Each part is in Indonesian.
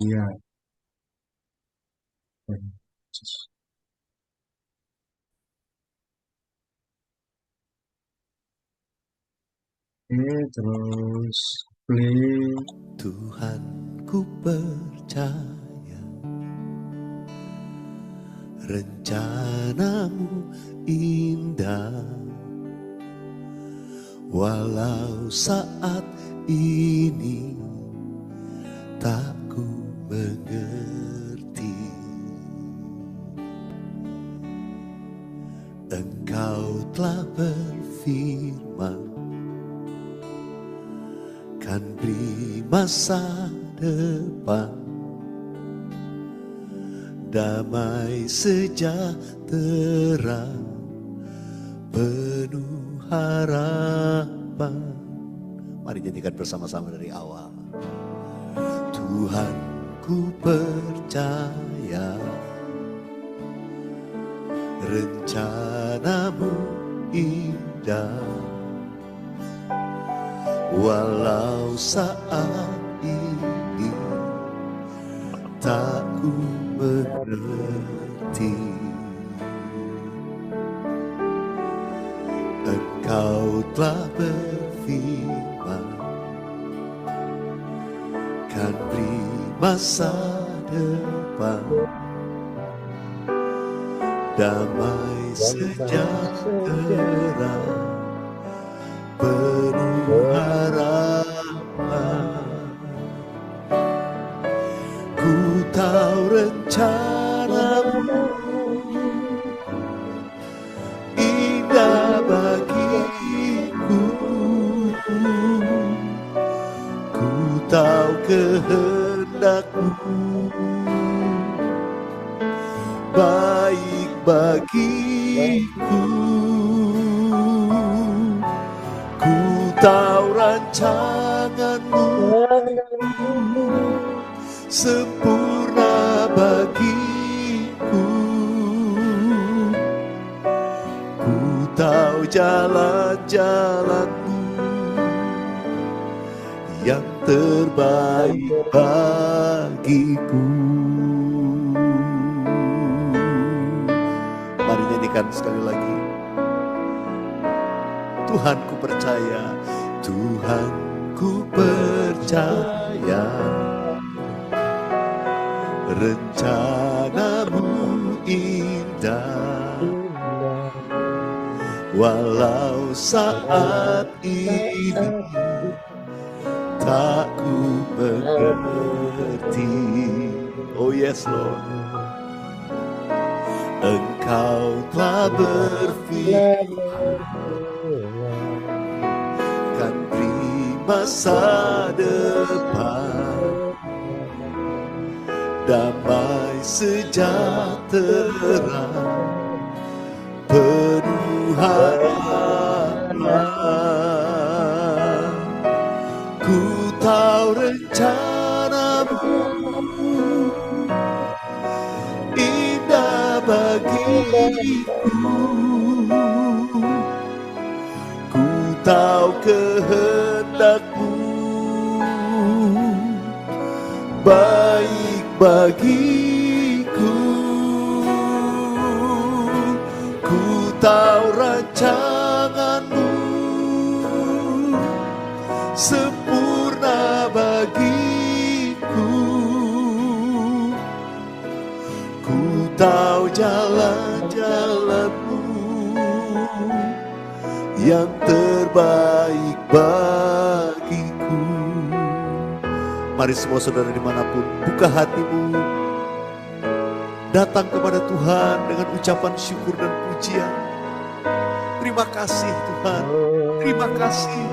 Iya. Terus play. Tuhan ku percaya rencanamu indah, walau saat ini tak ku mengerti. Engkau telah berfirman kan beri masa depan, damai sejahtera penuh harapan. Mari nyanyikan bersama-sama dari awal. Tuhan ku percaya rencanamu indah, walau saat ini tak ku mengerti. Engkau telah berfirman kan beri masa depan, damai sejahtera penuh harapan. Ku tahu rencanamu indah bagiku, ku tahu kehendakmu baik bagiku. Ku tahu rancanganmu sempurna bagiku. Ku tahu jalan-jalanmu yang terbaik bagiku. Mari nyanyikan sekali lagi. Tuhan ku percaya, Tuhan ku percaya rencanamu indah, walau saat ini tak ku mengerti. Oh yes Lord, Engkau telah berfirman kan beri masa depan, damai sejahtera penuh harapan. Ku tahu rencanamu indah bagiku, ku tahu kehendakmu baik bagiku. Ku tahu rancanganmu sempurna bagiku. Ku tahu jalan-jalanmu yang terbaik bagiku. Mari semua saudara dimanapun, buka hatimu, datang kepada Tuhan dengan ucapan syukur dan pujian. Terima kasih Tuhan, terima kasih.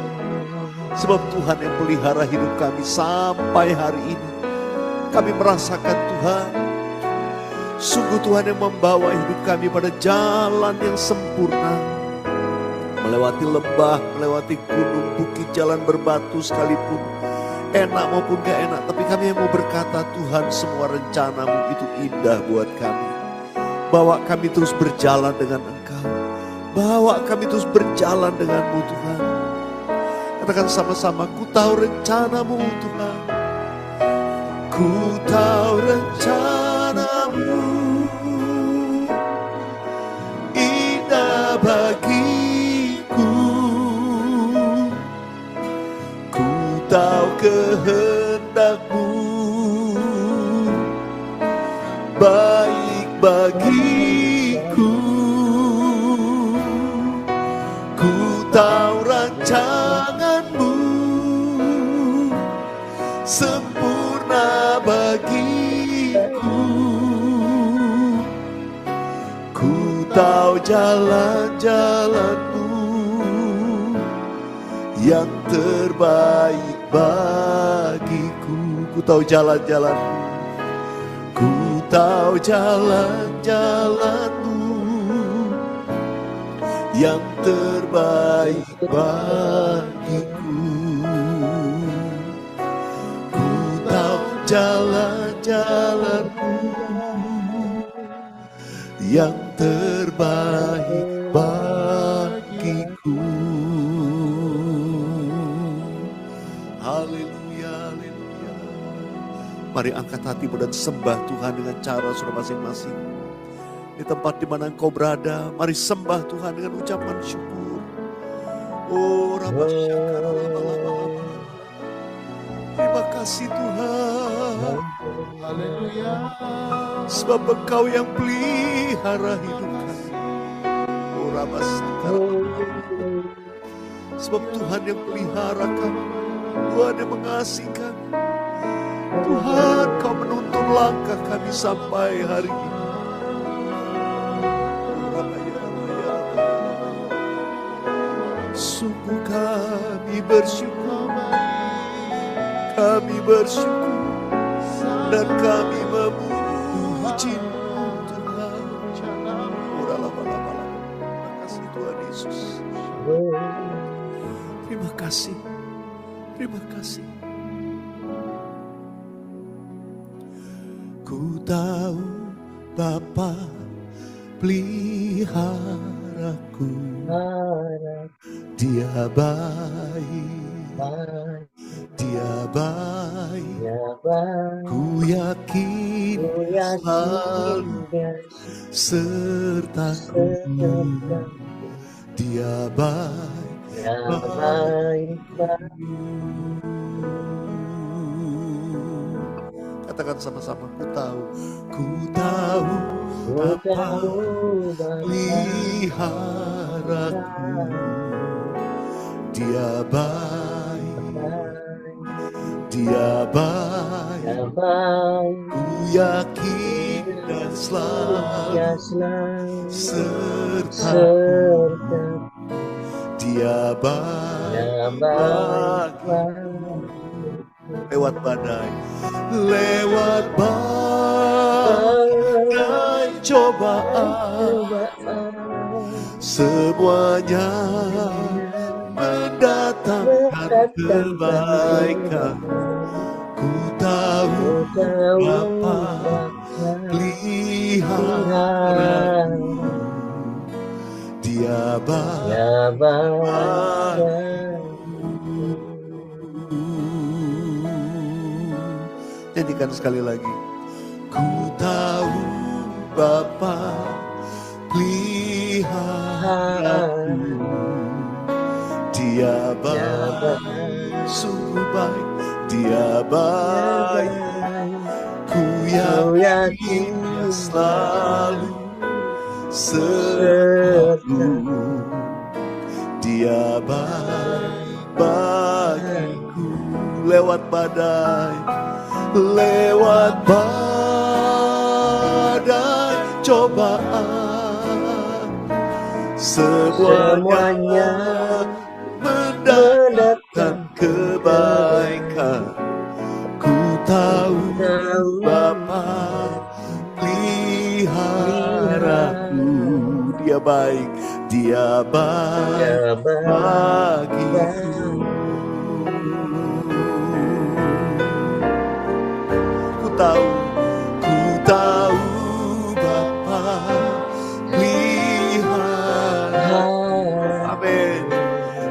Sebab Tuhan yang pelihara hidup kami sampai hari ini. Kami merasakan Tuhan, sungguh Tuhan yang membawa hidup kami pada jalan yang sempurna. Melewati lembah, melewati gunung, bukit, jalan berbatu sekalipun, enak maupun gak enak, tapi kami yang mau berkata, Tuhan, semua rencanamu itu indah buat kami. Bawa kami terus berjalan dengan Engkau, bawa kami terus berjalan denganmu Tuhan. Katakan sama-sama, ku tahu rencanamu Tuhan, ku Ku tahu rencanamu indah bagiku. Ku tahu kehendakmu baik bagiku. Ku tahu rancanganmu sempurna bagiku. Ku tahu jalan-jalanmu yang terbaik bagiku. Ku tahu jalan-jalanmu. Ku tahu jalan-jalanmu yang terbaik bagiku. Ku tahu jalan-jalanmu yang terbaik bagiku. Haleluya, haleluya. Mari angkat hatimu dan sembah Tuhan dengan cara saudara masing-masing. Di tempat di mana engkau berada, mari sembah Tuhan dengan ucapan syukur. Oh, terima kasih Tuhan. Haleluya. Sebab engkau yang pelihara hidup kami. Oh, sebab Tuhan yang pelihara kami. Tuhan yang mengasihi kami. Tuhan, kau menuntun langkah kami sampai hari ini. Sungguh kami bersyukur, dan kami memuji Tuhan. Terima kasih Tuhan Yesus. Terima kasih, terima kasih. Ku tahu Bapa peliharaku, Dia baik, Dia baik. Ku yakin selalu sertaku. Dia baik, Katakan sama-sama, ku tahu apa peliharaku. Dia baik, Dia baik. Ku yakin dan selalu sertaku. Dia baik. Lewat badai cobaan, semuanya mendatangkan kebaikan. Ku tahu Bapa peliharaku. Dia baik. Nyanyikan sekali lagi. Ku tahu Bapa peliharaku. Dia baik, sungguh baik. Dia baik. Ku yakin selalu sertaku. Dia baik bagiku. Lewat badai cobaan, semuanya mendatangkan kebaikan. Ku tahu Bapa peliharaku. Dia baik, Dia baik bagiku. Ku tahu Bapa pelihara. Amin.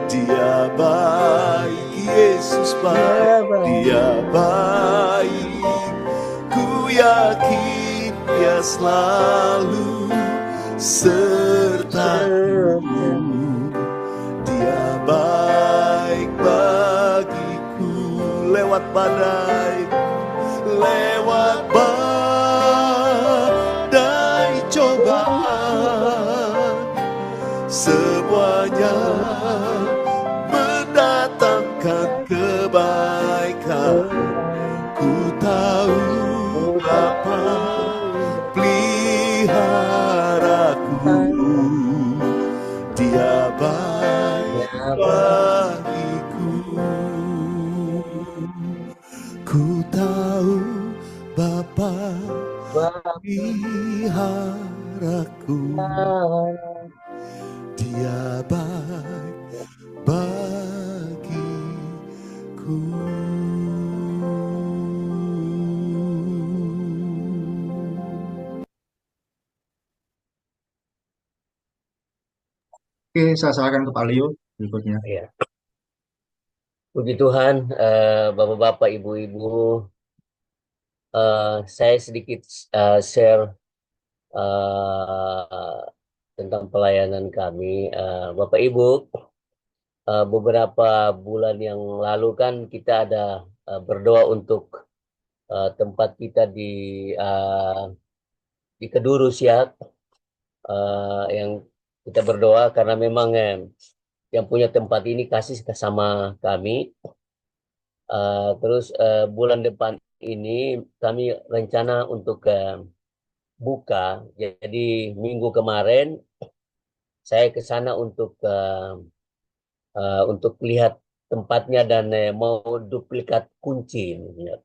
Dia baik, Yesus baik. Dia baik yakin Dia selalu sertaku. Dia baik bagiku lewat badai, lewat badai cobaan, semuanya mendatangkan kebaikan. Ku tahu Bapa peliharaku, Dia baik bagiku. Ku tahu Bapa peliharaku, Dia baik bagiku. Oke, saya serahkan ke Pak Leo berikutnya. Ya, puji Tuhan, Bapak-bapak, Ibu-ibu, saya sedikit share eh, tentang pelayanan kami. Bapak Ibu, beberapa bulan yang lalu kan kita ada berdoa untuk tempat kita uh, di Kedurus ya, yang kita berdoa karena memang yang punya tempat ini kasih sama kami. Terus bulan depan ini kami rencana untuk buka. Jadi minggu kemarin saya ke sana untuk lihat tempatnya dan mau duplikat kunci, ya.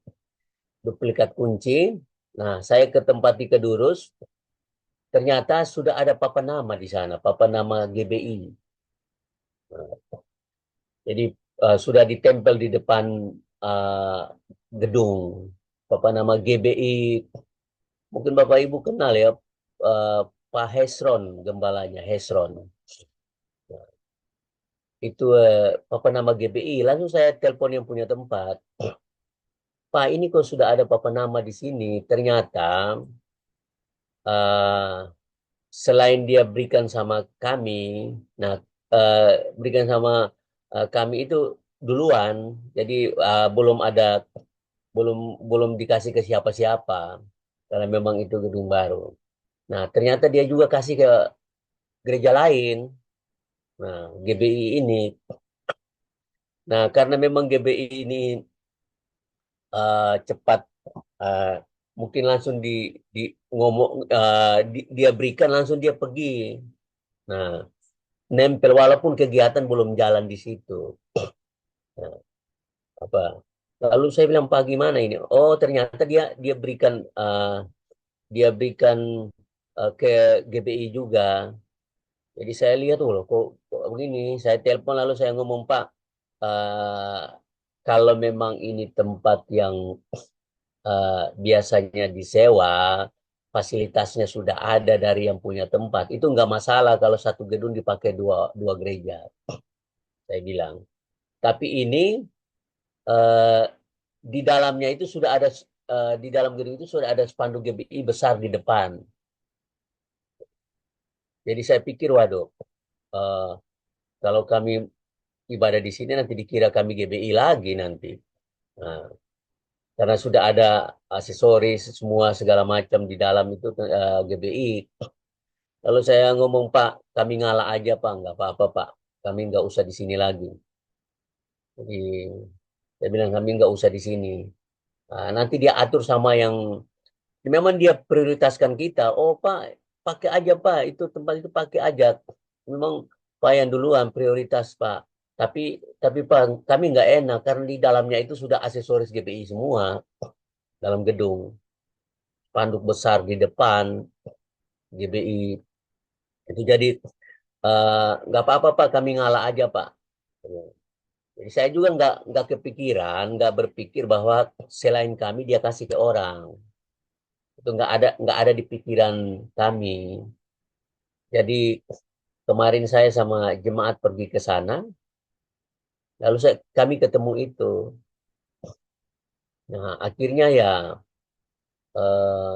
Duplikat kunci. Nah, saya ke tempat di Kedurus, ternyata sudah ada papan nama di sana, papan nama GBI. Jadi sudah ditempel di depan uh, gedung, papan nama GBI. Mungkin Bapak Ibu kenal ya, uh, Pak Hesron, gembalanya Hesron. Itu papan nama GBI. Langsung saya telepon yang punya tempat. Pak, ini kok sudah ada papan nama di sini. Ternyata uh, selain dia berikan sama kami, nah berikan sama kami itu duluan. Jadi belum belum dikasih ke siapa-siapa karena memang itu gedung baru. Nah, ternyata dia juga kasih ke gereja lain. Nah, GBI ini. Nah, karena memang GBI ini cepat, uh, mungkin langsung di ngomong, dia berikan langsung dia pergi. Nah, nempel walaupun kegiatan belum jalan di situ. Nah, apa? Lalu saya bilang, Pak, gimana ini? Oh, ternyata dia berikan ke GBI juga. Jadi saya lihat tuh loh, kok begini. Saya telepon lalu saya ngomong, Pak, eh, kalau memang ini tempat yang biasanya disewa, fasilitasnya sudah ada dari yang punya tempat, itu nggak masalah kalau satu gedung dipakai dua gereja, saya bilang. Tapi ini eh, di dalamnya itu sudah ada, di dalam gedung itu sudah ada spanduk GBI besar di depan. Jadi saya pikir, waduh, eh, kalau kami ibadah di sini nanti dikira kami GBI lagi nanti. Nah, karena sudah ada aksesoris semua segala macam di dalam itu GBI. Lalu saya ngomong, Pak, kami ngalah aja, Pak, nggak apa-apa, Pak. Kami nggak usah di sini lagi. Jadi saya bilang kami nggak usah di sini. Nah, nanti dia atur sama yang memang dia prioritaskan kita. Oh, Pak, pakai aja, Pak. Itu tempat itu pakai aja. Memang Pak yang duluan prioritas, Pak. Tapi Pak, kami nggak enak karena di dalamnya itu sudah aksesoris GBI semua dalam gedung. Panduk besar di depan GBI. Itu jadi nggak apa-apa, Pak. Kami ngalah aja, Pak. Jadi saya juga nggak kepikiran, nggak berpikir bahwa selain kami dia kasih ke orang. Itu nggak ada di pikiran kami. Jadi kemarin saya sama jemaat pergi ke sana, lalu kami ketemu itu. Nah, akhirnya ya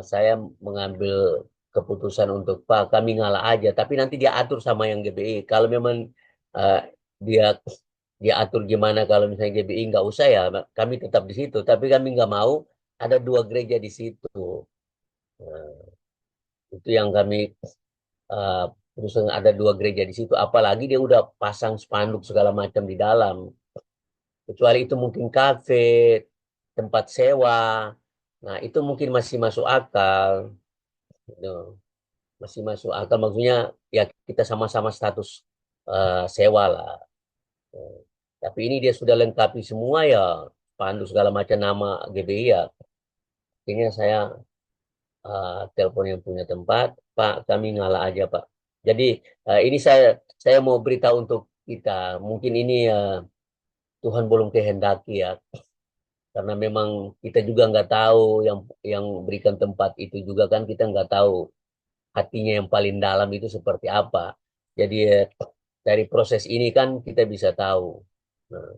saya mengambil keputusan untuk Pak kami ngalah aja, tapi nanti dia atur sama yang GBI. Kalau memang eh, dia dia atur gimana kalau misalnya GBI nggak usah ya kami tetap di situ. Tapi kami nggak mau ada dua gereja di situ. Nah, itu yang kami eh, berusaha ada dua gereja di situ. Apalagi dia udah pasang spanduk segala macam di dalam. Kecuali itu mungkin kafe, tempat sewa. Nah, itu mungkin masih masuk akal. Gitu. Masih masuk akal. Maksudnya ya kita sama-sama status sewa lah. Eh, Tapi ini dia sudah lengkapi semua ya. Spanduk segala macam nama GBI ya. Akhirnya saya telepon yang punya tempat. Pak, kami ngalah aja, Pak. Jadi ini saya mau beritahu untuk kita. Mungkin ini Tuhan belum kehendaki ya. Karena memang kita juga nggak tahu yang berikan tempat itu juga kan kita nggak tahu hatinya yang paling dalam itu seperti apa. Jadi dari proses ini kan kita bisa tahu. Nah,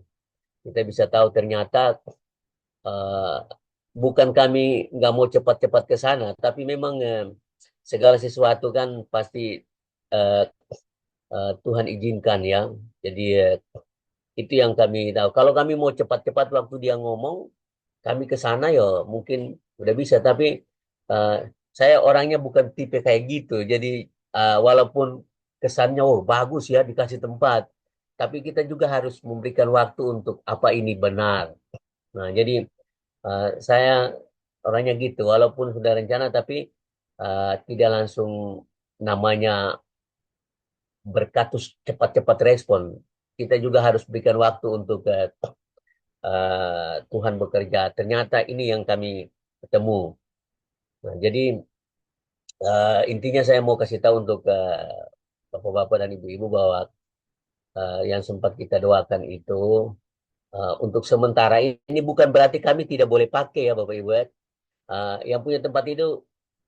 kita bisa tahu ternyata eh, bukan kami nggak mau cepat-cepat ke sana, tapi memang segala sesuatu kan pasti eh, Tuhan izinkan ya. Jadi itu yang kami tahu. Kalau kami mau cepat-cepat waktu dia ngomong, kami ke sana ya mungkin udah bisa. Tapi eh, saya orangnya bukan tipe kayak gitu. Jadi walaupun kesannya oh bagus ya dikasih tempat, tapi kita juga harus memberikan waktu untuk apa ini benar. Nah jadi saya orangnya gitu. Walaupun sudah rencana, tapi tidak langsung namanya berkatus cepat-cepat respon. Kita juga harus berikan waktu untuk Tuhan bekerja. Ternyata ini yang kami ketemu. Nah, jadi intinya saya mau kasih tahu untuk bapak-bapak dan ibu-ibu bahwa yang sempat kita doakan itu untuk sementara ini bukan berarti kami tidak boleh pakai ya Bapak Ibu. Yang punya tempat itu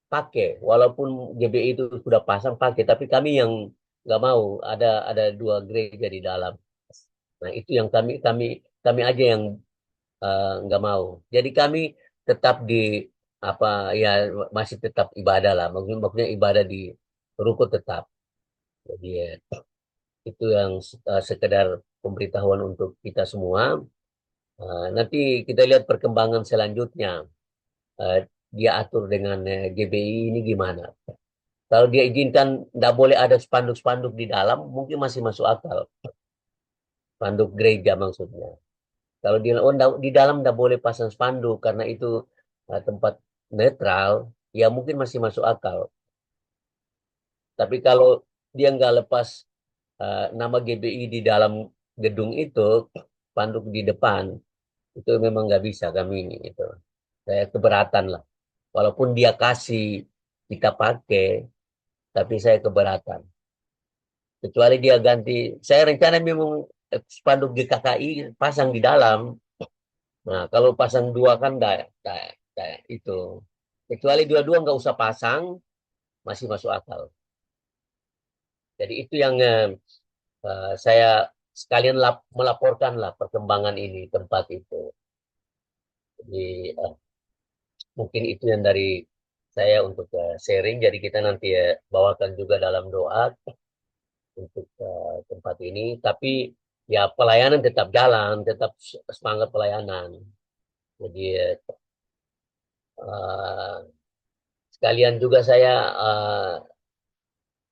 pakai, walaupun GBI itu sudah pasang pakai, tapi kami yang nggak mau ada dua gereja di dalam. Nah itu yang kami aja yang nggak mau. Jadi kami tetap di apa ya masih tetap ibadah lah. Maksudnya ibadah di ruko tetap. Jadi itu yang sekedar pemberitahuan untuk kita semua. Nanti kita lihat perkembangan selanjutnya. Eh, Dia atur dengan GBI ini gimana. Kalau dia izinkan nggak boleh ada spanduk-spanduk di dalam, mungkin masih masuk akal. Spanduk gereja maksudnya. Kalau di dalam nggak boleh pasang spanduk karena itu tempat netral, ya mungkin masih masuk akal. Tapi kalau dia nggak lepas nama GBI di dalam gedung itu, spanduk di depan, itu memang nggak bisa kami ini. Itu. Saya keberatan lah. Walaupun dia kasih kita pakai, tapi saya keberatan. Kecuali dia ganti, saya rencana memang spanduk GKKI pasang di dalam. Nah, kalau pasang dua kan itu. Kecuali dua-dua nggak usah pasang, masih masuk akal. Jadi itu yang saya sekalian melaporkan lah perkembangan ini tempat itu. Jadi mungkin itu yang dari saya untuk sharing. Jadi kita nanti bawakan juga dalam doa untuk tempat ini. Tapi ya pelayanan tetap jalan, tetap semangat pelayanan. Jadi eh, sekalian juga saya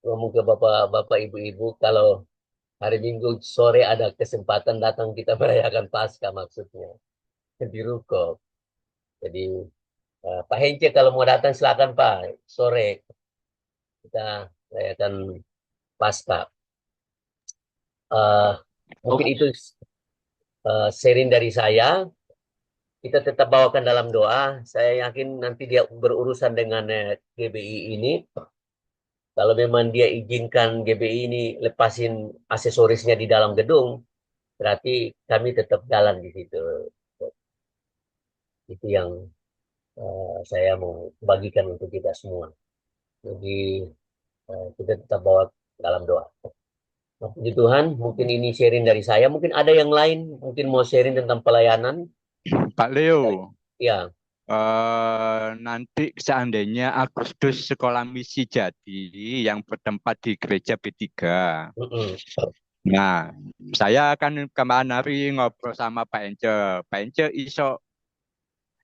ngomong ke bapak-bapak, ibu-ibu, kalau hari Minggu sore ada kesempatan datang kita merayakan Paskah maksudnya di Ruko. Jadi Pak Hence kalau mau datang silakan Pak sore kita rayakan Paskah. Eh, Mungkin Oke. itu sharing dari saya. Kita tetap bawakan dalam doa. Saya yakin nanti dia berurusan dengan GBI ini. Kalau memang dia izinkan GBI ini lepasin aksesorisnya di dalam gedung, berarti kami tetap jalan di situ. Itu yang saya mau bagikan untuk kita semua. Jadi kita tetap bawa dalam doa. Nah, puji Tuhan, mungkin ini sharing dari saya. Mungkin ada yang lain, mungkin mau sharing tentang pelayanan. Pak Leo, Ya, nanti seandainya Agustus sekolah misi jadi yang bertempat di gereja B3. Mm-mm. Nah, saya akan kemarin hari ngobrol sama Pak Ence. Pak Ence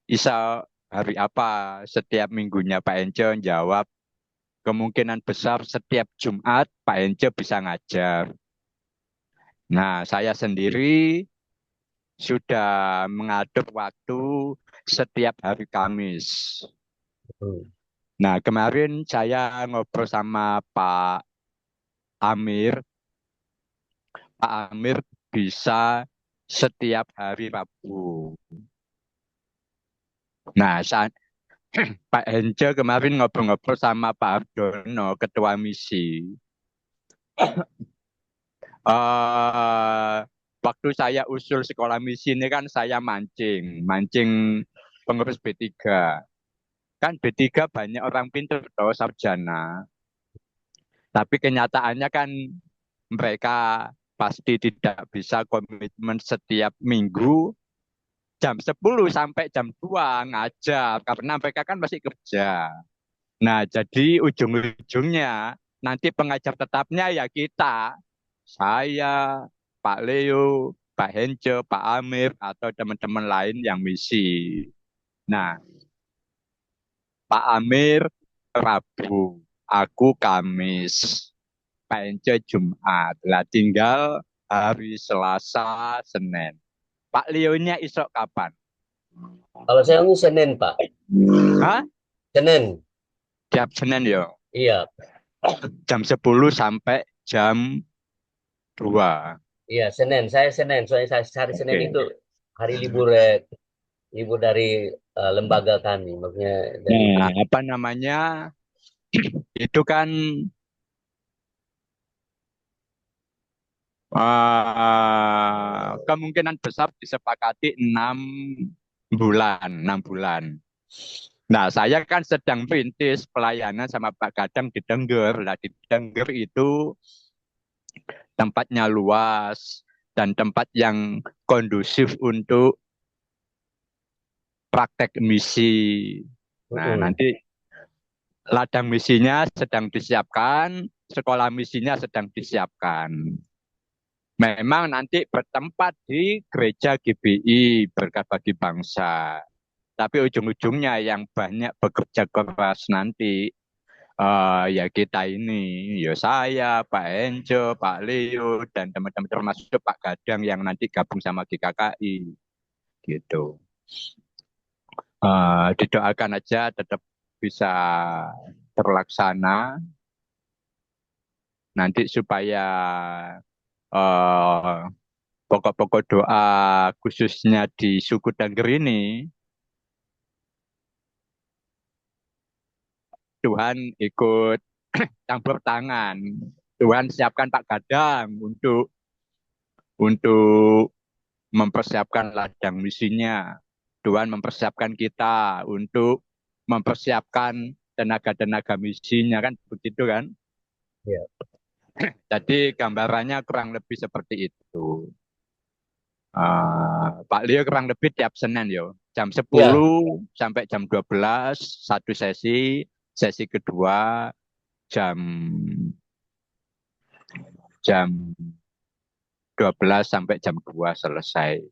iso hari apa setiap minggunya Pak Ence jawab kemungkinan besar setiap Jumat Pak Ence bisa ngajar. Nah, saya sendiri sudah mengatur waktu setiap hari Kamis. Mm. Nah, kemarin saya ngobrol sama Amir. Pak Amir bisa setiap hari Rabu. Nah, Pak Hence kemarin ngobrol-ngobrol sama Pak Ardono, Ketua Misi. eh Waktu saya usul sekolah misi ini kan saya mancing pengurus B3. Kan B3 banyak orang pintar atau sarjana, tapi kenyataannya kan mereka pasti tidak bisa komitmen setiap minggu jam 10 sampai jam 2 ngajar karena mereka kan masih kerja. Nah, jadi ujung-ujungnya nanti pengajar tetapnya ya kita, saya, Pak Leo, Pak Hence, Pak Amir, atau teman-teman lain yang misi. Nah, Pak Amir Rabu, aku Kamis, Pak Hence Jumat. Lah tinggal hari Selasa, Senin. Pak Leo-nya isok kapan? Kalau saya ini Senin, Pak. Hah? Senin. Tiap Senin ya? Iya, Jam 10 sampai jam 2. iya Senin. Saya Senin. Soalnya hari Senin itu Oke. hari libur libur dari lembaga kami. Maksudnya dari Nah, apa namanya? Itu kan kemungkinan besar disepakati 6 bulan, 6 bulan. Nah, saya kan sedang perintis pelayanan sama Pak Kadang di Tengger. Lah di Tengger itu tempatnya luas dan tempat yang kondusif untuk praktek misi. Nah, Mm-mm. nanti ladang misinya sedang disiapkan, sekolah misinya sedang disiapkan. Memang nanti bertempat di gereja GBI Berkat Bagi Bangsa. Tapi ujung-ujungnya yang banyak bekerja keras nanti ya kita ini, ya saya, Pak Enjo, Pak Leo, dan teman-teman termasuk Pak Gadang yang nanti gabung sama GKKI gitu. Didoakan aja tetap bisa terlaksana nanti supaya eh, pokok-pokok doa khususnya di suku Tengger ini Tuhan ikut campur tangan. Tuhan siapkan Pak Gadang untuk mempersiapkan ladang misinya. Tuhan mempersiapkan kita untuk mempersiapkan tenaga-tenaga misinya kan begitu kan? Iya. Jadi gambarannya kurang lebih seperti itu. Pak Leo kurang lebih tiap Senin yo. Jam Iya. 10 sampai jam 12 satu sesi, sesi kedua jam jam 12 sampai jam 2 selesai.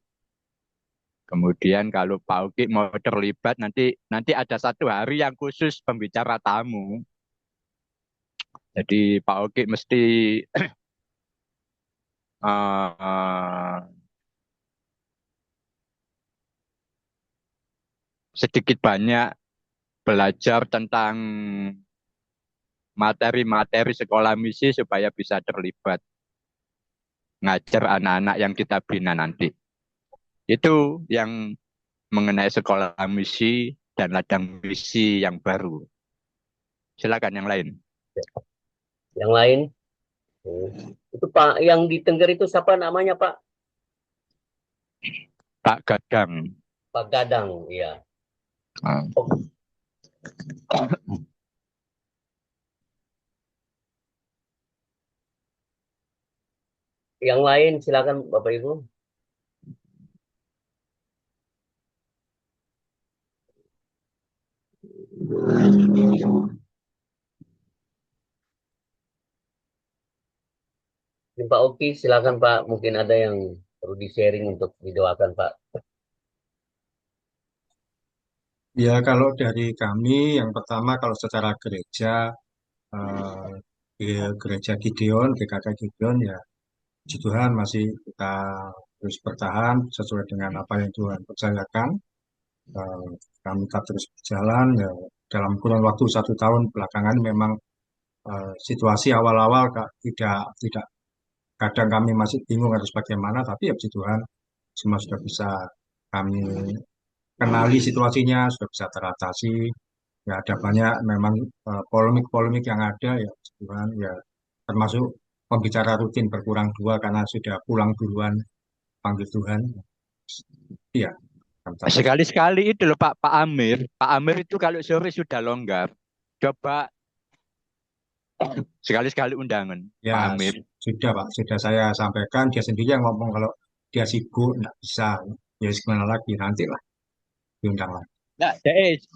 Kemudian kalau Pak Uki mau terlibat nanti ada satu hari yang khusus pembicara tamu. Jadi Pak Uki mesti uh, sedikit banyak belajar tentang materi-materi sekolah misi supaya bisa terlibat ngajar anak-anak yang kita bina nanti. Itu yang mengenai sekolah misi dan ladang misi yang baru. Silakan yang lain. Yang lain. Itu Pak yang di Tengger itu siapa namanya, Pak? Pak Gadang. Pak Gadang, iya. Ah. Oh, yang lain silakan Bapak Ibu. Pak Oki, silakan Pak. Mungkin ada yang perlu di-sharing untuk didoakan Pak. Ya, kalau dari kami, yang pertama kalau secara gereja, eh, gereja Gideon, GKK Gideon, ya puji Tuhan masih kita terus bertahan sesuai dengan apa yang Tuhan percayakan. Eh, Kami tetap terus berjalan, ya dalam kurun waktu 1 tahun belakangan memang situasi awal-awal tidak kadang kami masih bingung harus bagaimana, tapi ya puji Tuhan semua sudah bisa kami kenali situasinya, sudah bisa teratasi. Ya ada banyak memang polemik-polemik yang ada ya puji Tuhan ya, termasuk pembicara rutin berkurang dua karena sudah pulang duluan panggil Tuhan. Iya, tetap. Sekali-sekali itu loh Pak Amir. Pak Amir itu kalau sore sudah longgar. Coba sekali-sekali undangan Ya Pak Amir. sudah Pak, sudah saya sampaikan, dia sendiri yang ngomong kalau dia sibuk nggak bisa, ya gimana lagi, nanti lah diundang lagi. Nah,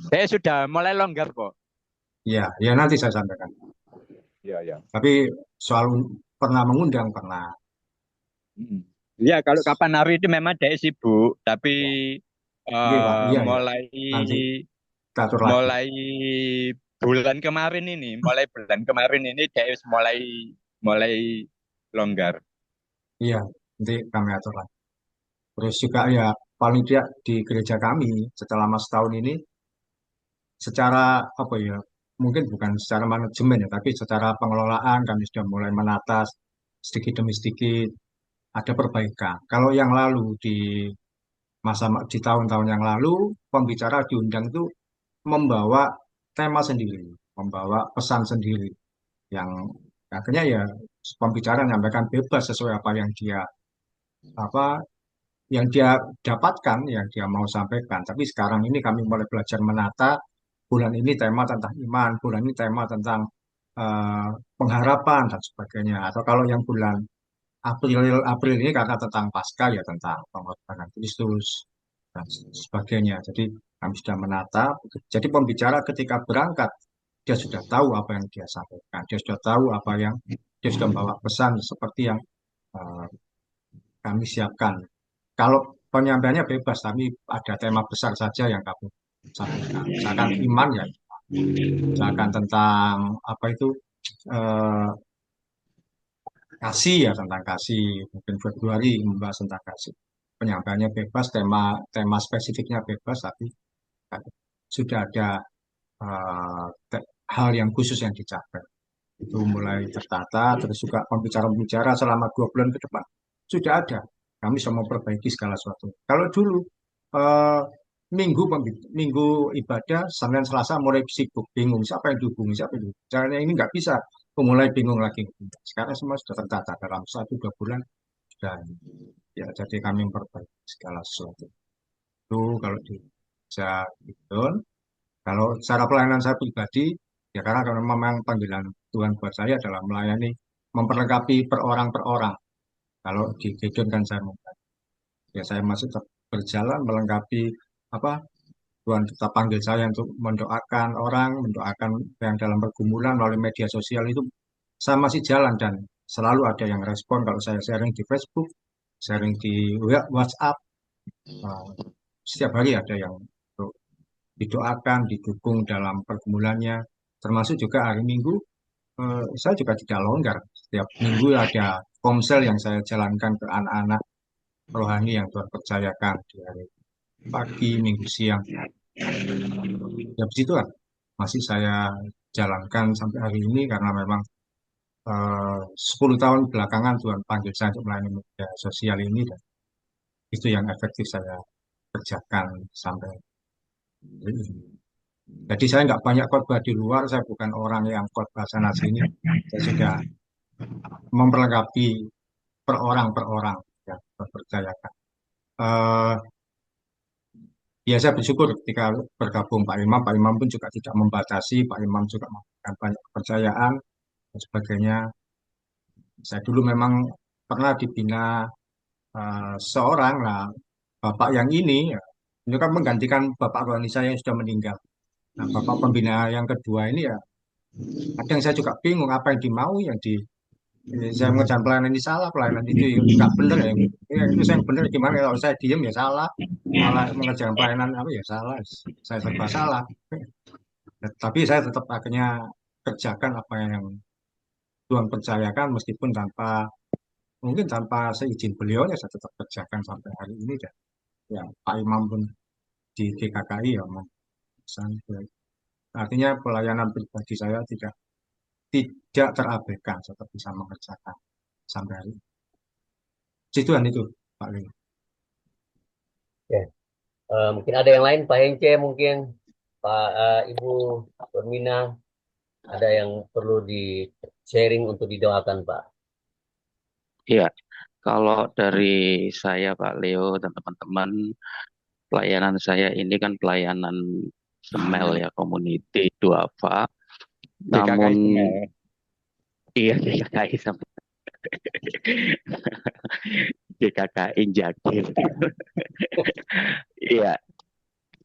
saya sudah mulai longgar kok. Ya, ya nanti saya sampaikan. Iya, ya. Tapi soal pernah mengundang pernah. Ya, kalau kapan hari itu memang dia sibuk, tapi Ya, iya Pak, iya ya. mulai Nanti kita atur lagi. mulai bulan kemarin ini dia mulai mulai longgar. Iya, nanti kami atur lagi. Terus juga ya paling tidak di gereja kami setelah mas tahun ini secara apa ya, mungkin bukan secara manajemen ya, tapi secara pengelolaan kami sudah mulai menata sedikit demi sedikit ada perbaikan. Kalau yang lalu di tahun-tahun yang lalu pembicara diundang itu membawa tema sendiri, membawa pesan sendiri yang akhirnya ya pembicara menyampaikan bebas sesuai apa yang dia dapatkan, yang dia mau sampaikan. Tapi sekarang ini kami mulai belajar menata, bulan ini tema tentang iman, bulan ini tema tentang eh, pengharapan dan sebagainya. Atau kalau yang bulan April ini karena tentang Paskah ya tentang pengorbanan Kristus dan sebagainya. Jadi kami sudah menata. Jadi pembicara ketika berangkat dia sudah tahu apa yang dia sampaikan, dia sudah tahu apa yang dia sudah membawa pesan seperti yang eh, kami siapkan. Kalau penyampaiannya bebas, tapi ada tema besar saja yang kami sampaikan. Misalkan iman ya, misalkan tentang apa itu eh, kasih ya tentang kasih. Mungkin Februari membahas tentang kasih. Penyampaiannya bebas, tema tema spesifiknya bebas, tapi sudah ada hal yang khusus yang dicapai. Itu mulai tertata, terus juga pembicara-pembicara selama 2 bulan ke depan sudah ada. Kami bisa memperbaiki segala sesuatu. Kalau dulu eh, minggu ibadah Senin Selasa mulai sibuk bingung siapa yang dihubungi siapa yang dihubungi. Caranya ini nggak bisa, mulai bingung lagi. Sekarang semua sudah tertata dalam 1 2 bulan dan ya jadi kami memperbaiki segala sesuatu. Itu kalau di bisa gitu. Kalau secara pelayanan saya pribadi, ya karena memang panggilan Tuhan buat saya adalah melayani, memperlengkapi per orang per orang. Kalau di Gideon kan saya membantu. Ya saya masih tetap berjalan melengkapi apa Tuhan tetap panggil saya untuk mendoakan orang, mendoakan yang dalam pergumulan melalui media sosial itu saya masih jalan dan selalu ada yang respon kalau saya sharing di Facebook, sharing di WhatsApp, eh, setiap hari ada yang didoakan, didukung dalam pergumulannya. Termasuk juga hari Minggu, saya juga tidak longgar. Setiap minggu ada komsel yang saya jalankan ke anak-anak rohani yang Tuhan percayakan di hari pagi, minggu siang. Ya begitu lah. Masih saya jalankan sampai hari ini karena memang 10 tahun belakangan Tuhan panggil saya untuk melayani media sosial ini dan itu yang efektif saya kerjakan sampai hari ini. Jadi saya nggak banyak khotbah di luar, saya bukan orang yang khotbah sana sini. Saya sudah memperlengkapi per orang yang terpercayakan. Eh, Ya saya bersyukur ketika bergabung Pak Imam pun juga tidak membatasi, Pak Imam juga memberikan banyak kepercayaan dan sebagainya. Saya dulu memang pernah dibina seorang lah, Bapak yang ini, ya, itu kan menggantikan Bapak rohani saya yang sudah meninggal. Nah, Bapak Pembina yang kedua ini ya, kadang saya juga bingung apa yang dimau, saya mengerjakan pelayanan ini salah, pelayanan itu nggak benar ya. Ya, itu saya yang benar gimana, kalau saya diem ya salah, malah mengerjakan pelayanan apa ya salah, saya serba salah. Tapi saya tetap akhirnya kerjakan apa yang Tuhan percayakan, meskipun mungkin tanpa seizin beliau ya saya tetap kerjakan sampai hari ini. Dan ya Pak Imam pun di GKKI ya Mas. Artinya pelayanan pribadi saya tidak terabaikan, saya tetap bisa mengerjakan sampai hari ini. Situan itu Pak Leo. Ya. Mungkin ada yang lain, Pak Hence, mungkin Pak Ibu Bermina, ada yang perlu di sharing untuk didoakan, Pak. Iya, kalau dari saya Pak Leo dan teman-teman, pelayanan saya ini kan pelayanan Semel ya, community duafa. DKKI Namun Semel. iya DKKI sama DKKI Jakir. Iya,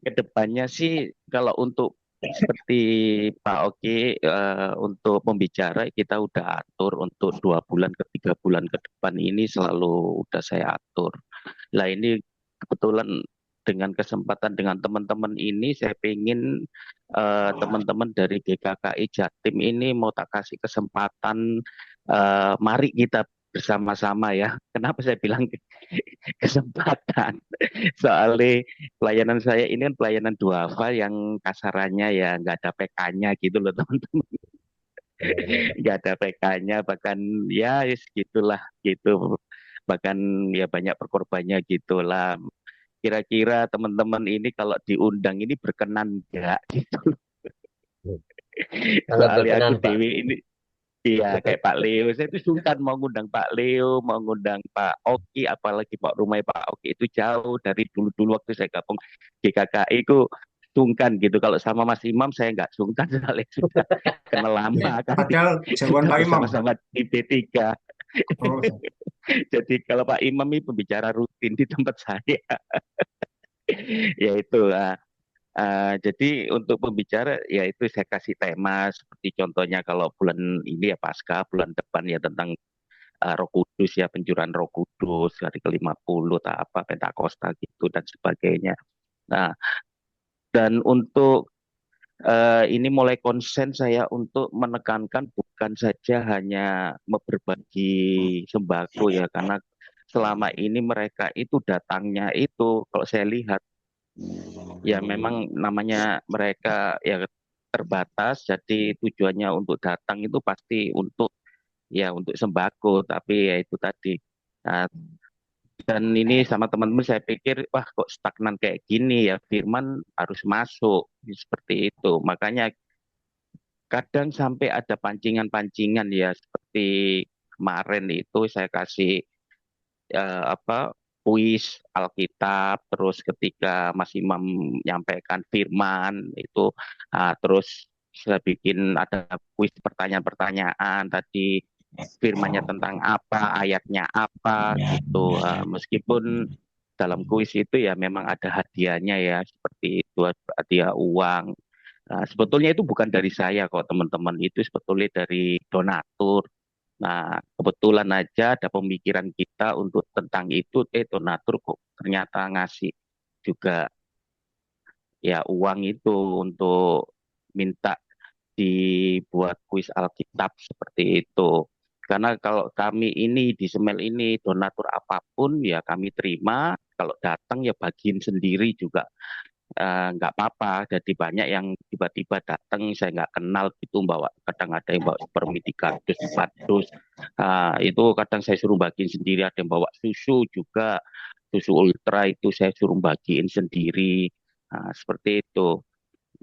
kedepannya sih kalau untuk seperti Pak Oki untuk pembicara kita udah atur untuk 2 bulan ke 3 bulan ke depan ini selalu udah saya atur. Lah ini kebetulan dengan kesempatan dengan teman-teman ini saya pengen teman-teman dari GKKI Jatim ini mau tak kasih kesempatan mari kita bersama-sama ya. Kenapa saya bilang kesempatan? Soalnya pelayanan saya ini kan pelayanan duafa yang kasarannya ya nggak ada PK-nya gitu loh teman-teman. Nggak ada PK-nya bahkan ya gitulah gitu. Bahkan ya banyak perkorbannya gitulah. Kira-kira teman-teman ini kalau diundang ini berkenan nggak gitu. Sangat Soalnya berkenan, aku Pak. Dewi ini iya kayak Pak Leo, saya itu sungkan mau ngundang Pak Leo, mau ngundang Pak Oki, apalagi Pak Rumai Pak Oki itu jauh dari dulu-dulu waktu saya gabung GKKI itu sungkan gitu. Kalau sama Mas Imam saya nggak sungkan soalnya sudah kenal Ya, lama kan padahal jagoan kita Pak Imam. bersama-sama di P3. Oh, Jadi kalau Pak Imam ini pembicara rutin di tempat saya, ya itu. Jadi untuk pembicara ya itu saya kasih tema seperti contohnya kalau bulan ini ya Paskah, bulan depan ya tentang Roh Kudus ya pencurahan Roh Kudus hari ke-50 tak apa Pentakosta gitu dan sebagainya. Nah, dan untuk ini mulai konsen saya untuk menekankan bukan saja hanya berbagi sembako ya karena selama ini mereka itu datangnya itu kalau saya lihat ya memang namanya mereka ya terbatas jadi tujuannya untuk datang itu pasti untuk ya untuk sembako tapi ya itu tadi. Nah, dan ini sama teman-teman saya pikir wah kok stagnan kayak gini ya firman harus masuk seperti itu makanya kadang sampai ada pancingan-pancingan ya seperti kemarin itu saya kasih apa kuis Alkitab terus ketika Mas Imam menyampaikan firman itu terus saya bikin ada kuis pertanyaan-pertanyaan tadi firmannya tentang apa ayatnya apa gitu. Meskipun dalam kuis itu ya memang ada hadiahnya ya seperti itu hadiah uang. Sebetulnya itu bukan dari saya kok teman-teman itu sebetulnya dari donatur. Nah, kebetulan aja ada pemikiran kita untuk tentang itu, donatur kok ternyata ngasih juga ya uang itu untuk minta dibuat kuis Alkitab seperti itu. Karena kalau kami ini di Semel ini donatur apapun ya kami terima, kalau datang ya bagiin sendiri juga nggak apa-apa. Jadi banyak yang tiba-tiba datang saya nggak kenal gitu bawa kadang ada yang bawa supermi 3 dus 4 dus. Itu kadang saya suruh bagiin sendiri ada yang bawa susu juga susu ultra itu saya suruh bagiin sendiri. Seperti itu.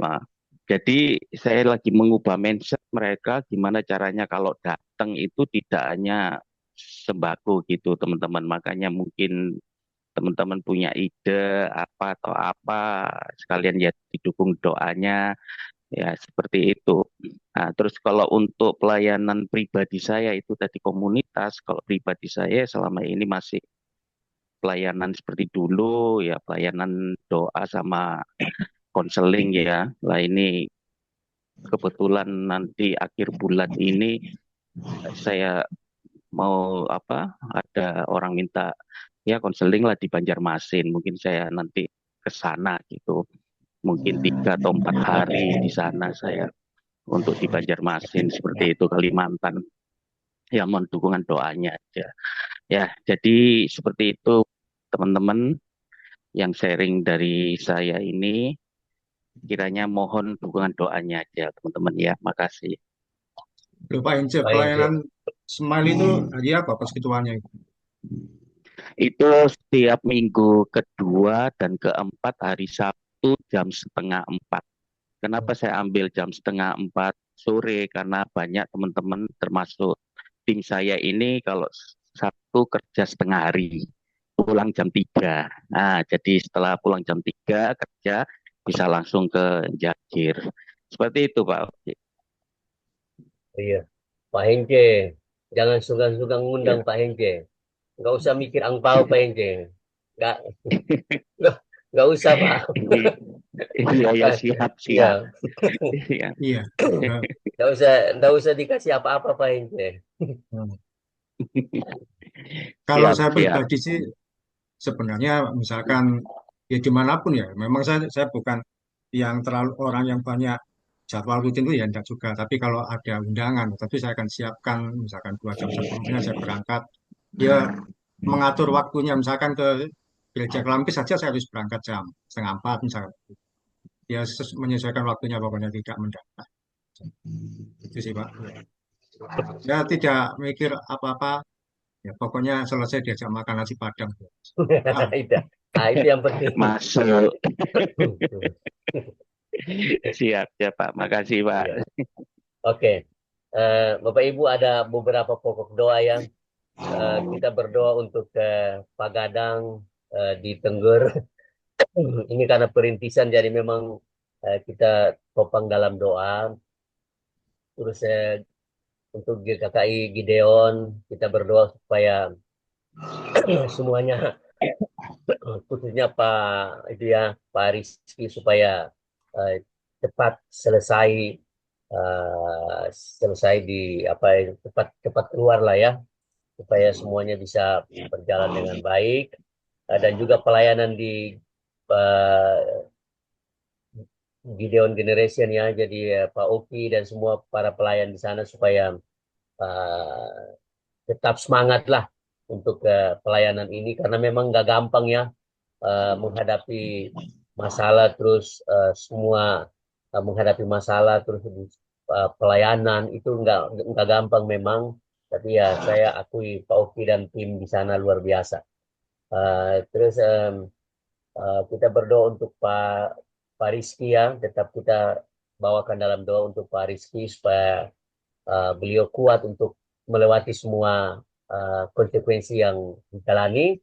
Nah, jadi saya lagi mengubah mindset mereka gimana caranya kalau datang itu tidak hanya sembako gitu teman-teman. Makanya mungkin teman-teman punya ide apa atau apa sekalian ya didukung doanya ya seperti itu. Nah, terus kalau untuk pelayanan pribadi saya itu tadi komunitas, kalau pribadi saya selama ini masih pelayanan seperti dulu ya pelayanan doa sama konseling ya. Lah ini kebetulan nanti akhir bulan ini saya mau ada orang minta ya konseling lah di Banjarmasin. Mungkin saya nanti ke sana gitu. Mungkin 3 atau 4 hari di sana saya untuk di Banjarmasin seperti itu, Kalimantan. Ya mohon dukungan doanya aja. Ya, jadi seperti itu teman-teman yang sharing dari saya ini. Kiranya mohon dukungan doanya aja teman-teman ya. Makasih. Loh, Pak Ince, Pak Hengce. pelayanan Smile itu hari apa Pas ketuanya itu? Itu setiap minggu kedua dan keempat hari Sabtu jam 3:30. Kenapa saya ambil jam 3:30 sore? Karena banyak teman-teman termasuk tim saya ini kalau Sabtu kerja setengah hari, pulang jam 3. Nah, jadi setelah pulang jam 3 kerja bisa langsung ke Jagir. Seperti itu Pak. Iya, Pak Hengce. Jangan sungkan-sungkan ngundang Ya. Pak Hengce. Nggak usah mikir angpau Pak Hengce. Nggak, nggak, nggak usah Pak. Iya, ya siap, Iya, siap. Iya. Iya. Nah, nggak usah dikasih apa-apa Pak Hengce. hmm. Kalau Siap, saya siap. pribadi sih sebenarnya misalkan ya dimanapun ya, memang saya bukan yang terlalu orang yang banyak jadwal rutin itu ya enggak juga. Tapi kalau ada undangan, tapi saya akan siapkan misalkan 2 jam sebelumnya saya berangkat. Ya mengatur waktunya misalkan ke gereja Kelampis saja saya harus berangkat jam 3:30 misalkan. Ya menyesuaikan waktunya pokoknya tidak mendadak. Itu sih Pak. Ya tidak mikir apa-apa. Ya pokoknya selesai diajak makan nasi Padang. Ah, Itu, itu yang penting. Masuk. Siap, siap Pak. Makasih Pak. Iya. Oke. Bapak Ibu ada beberapa pokok doa yang kita berdoa untuk Pak Gadang di Tengger. Ini karena perintisan jadi memang kita topang dalam doa. Terus untuk GKKI Gideon kita berdoa supaya semuanya khususnya Pak itu ya Pak Rizky supaya eh, cepat selesai selesai di apa cepat cepat keluar lah ya supaya semuanya bisa berjalan dengan baik. Dan juga pelayanan di eh, Gideon Generation ya jadi Pak Oki dan semua para pelayan di sana supaya eh, tetap semangat lah untuk pelayanan ini karena memang nggak gampang ya menghadapi masalah terus semua menghadapi masalah terus pelayanan itu nggak gampang memang tapi ya saya akui Pak Oki dan tim di sana luar biasa. Terus kita berdoa untuk Pak Rizky ya tetap kita bawakan dalam doa untuk Pak Rizky supaya beliau kuat untuk melewati semua konsekuensi yang dijalani.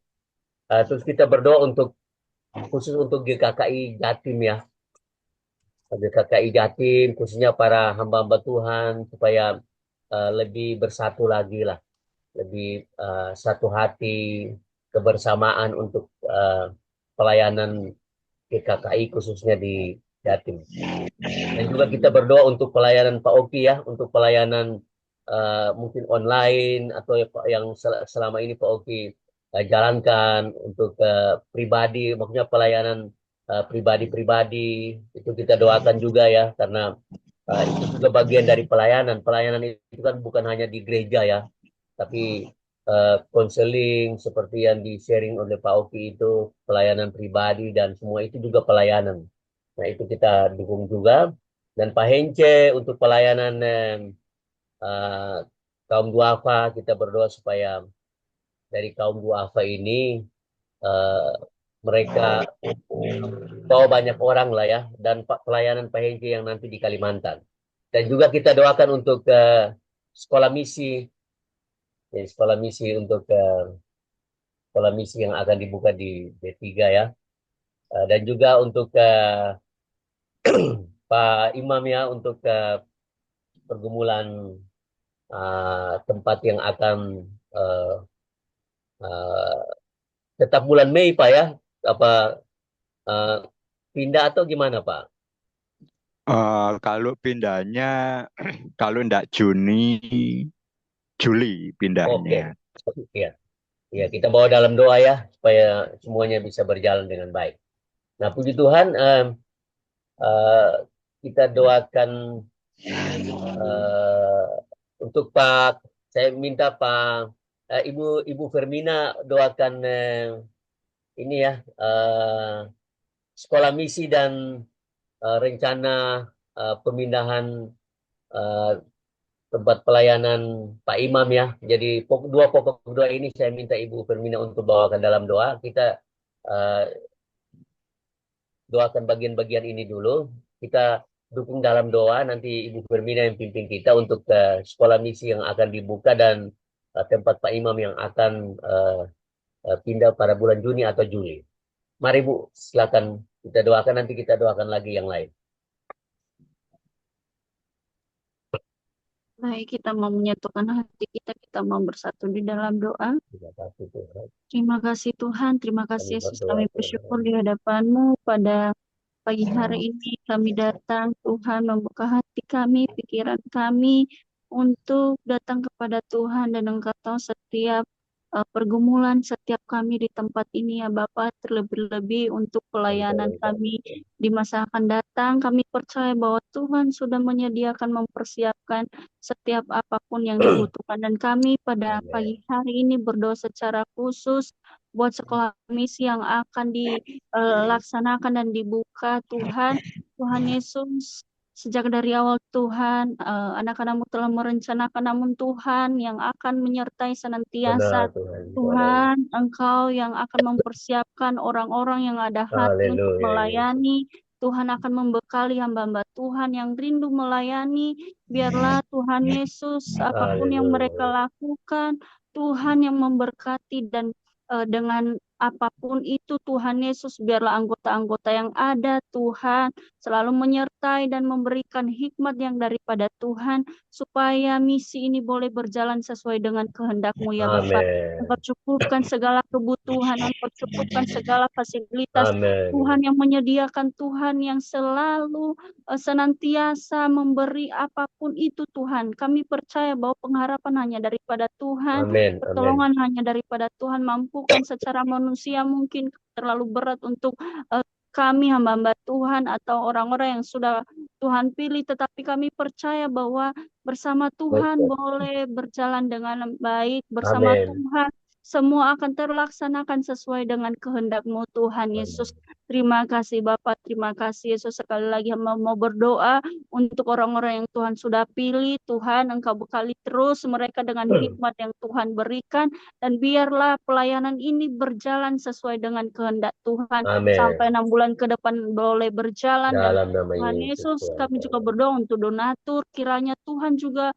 Terus kita berdoa untuk khusus untuk GKKI Jatim ya, GKKI Jatim khususnya para hamba-hamba Tuhan supaya lebih bersatu lagi lah, lebih satu hati kebersamaan untuk pelayanan GKKI khususnya di Jatim. Dan juga kita berdoa untuk pelayanan Pak Oki ya, untuk pelayanan mungkin online atau yang selama ini Pak Oki jalankan untuk pribadi, maksudnya pelayanan pribadi-pribadi itu kita doakan juga ya, karena itu juga bagian dari pelayanan. Pelayanan itu kan bukan hanya di gereja ya, tapi konseling seperti yang di-sharing oleh Pak Oki itu pelayanan pribadi dan semua itu juga pelayanan. Nah, itu kita dukung juga. Dan Pak Hence untuk pelayanan eh, kaum duafa, kita berdoa supaya dari kaum duafa ini eh, mereka bawa banyak orang lah ya, dan pelayanan Pak Hence yang nanti di Kalimantan. Dan juga kita doakan untuk sekolah misi, jadi sekolah misi untuk sekolah misi yang akan dibuka di D3 ya. Dan juga untuk Pak Imam ya untuk pergumulan tempat yang akan uh, uh, tetap bulan Mei Pak ya apa uh, pindah atau gimana Pak? Kalau pindahnya, kalau enggak Juni, Juli Oke, pindahnya. ya, ya kita bawa dalam doa ya supaya semuanya bisa berjalan dengan baik. Nah, puji Tuhan, eh, kita doakan eh, untuk Pak. Saya minta Pak, Ibu Ibu Fermina doakan ini ya sekolah misi dan rencana pemindahan eh, tempat pelayanan Pak Imam ya. Jadi dua pokok doa ini saya minta Ibu Fermina untuk bawakan dalam doa. Kita eh, doakan bagian-bagian ini dulu. Kita dukung dalam doa. Nanti Ibu Fermina yang pimpin kita untuk sekolah misi yang akan dibuka dan tempat Pak Imam yang akan pindah pada bulan Juni atau Juli. Mari Bu, silakan kita doakan. Nanti kita doakan lagi yang lain. Baik, kita mau menyatukan hati kita, kita mau bersatu di dalam doa. Terima kasih Tuhan. Terima kasih Tuhan, terima Kami kasih Yesus, berdoa kami Tuhan. bersyukur di hadapan-Mu pada pagi hari ini kami datang, Tuhan membuka hati kami, pikiran kami untuk datang kepada Tuhan dan Engkau tahu setiap pergumulan setiap kami di tempat ini ya Bapa, terlebih-lebih untuk pelayanan kami di masa akan datang. Kami percaya bahwa Tuhan sudah menyediakan, mempersiapkan setiap apapun yang dibutuhkan. Dan kami pada pagi hari ini berdoa secara khusus buat sekolah misi yang akan dilaksanakan dan dibuka Tuhan. Tuhan Yesus, sejak dari awal Tuhan, anak-anak-Mu telah merencanakan, namun Tuhan yang akan menyertai senantiasa. Benar Tuhan. Tuhan, Engkau yang akan mempersiapkan orang-orang yang ada hati untuk Haleluya. melayani. Tuhan akan membekali hamba-hamba Tuhan yang rindu melayani. Biarlah Tuhan Yesus, apapun yang mereka lakukan, Tuhan yang memberkati dan dengan apapun itu Tuhan Yesus, biarlah anggota-anggota yang ada Tuhan selalu menyertai dan memberikan hikmat yang daripada Tuhan supaya misi ini boleh berjalan sesuai dengan kehendak-Mu ya Bapa. Engkau cukupkan segala kebutuhan, Engkau cukupkan segala fasilitas. Amin. Tuhan yang menyediakan, Tuhan yang selalu senantiasa memberi apapun itu Tuhan. Kami percaya bahwa pengharapan hanya daripada Tuhan, Amin. pertolongan hanya daripada Tuhan. Mampukan secara manusia mungkin terlalu berat untuk kami hamba-hamba Tuhan atau orang-orang yang sudah Tuhan pilih, tetapi kami percaya bahwa bersama Tuhan boleh berjalan dengan baik, bersama Amin. Tuhan semua akan terlaksanakan sesuai dengan kehendak-Mu Tuhan Yesus. Terima kasih Bapak, terima kasih Yesus. Sekali lagi hamba mau berdoa untuk orang-orang yang Tuhan sudah pilih. Tuhan, Engkau bekali terus mereka dengan hikmat yang Tuhan berikan, dan biarlah pelayanan ini berjalan sesuai dengan kehendak Tuhan. Amin. Sampai 6 bulan ke depan boleh berjalan. Dalam Dan nama Tuhan Yesus, Yesus, kami juga berdoa untuk donatur. Kiranya Tuhan juga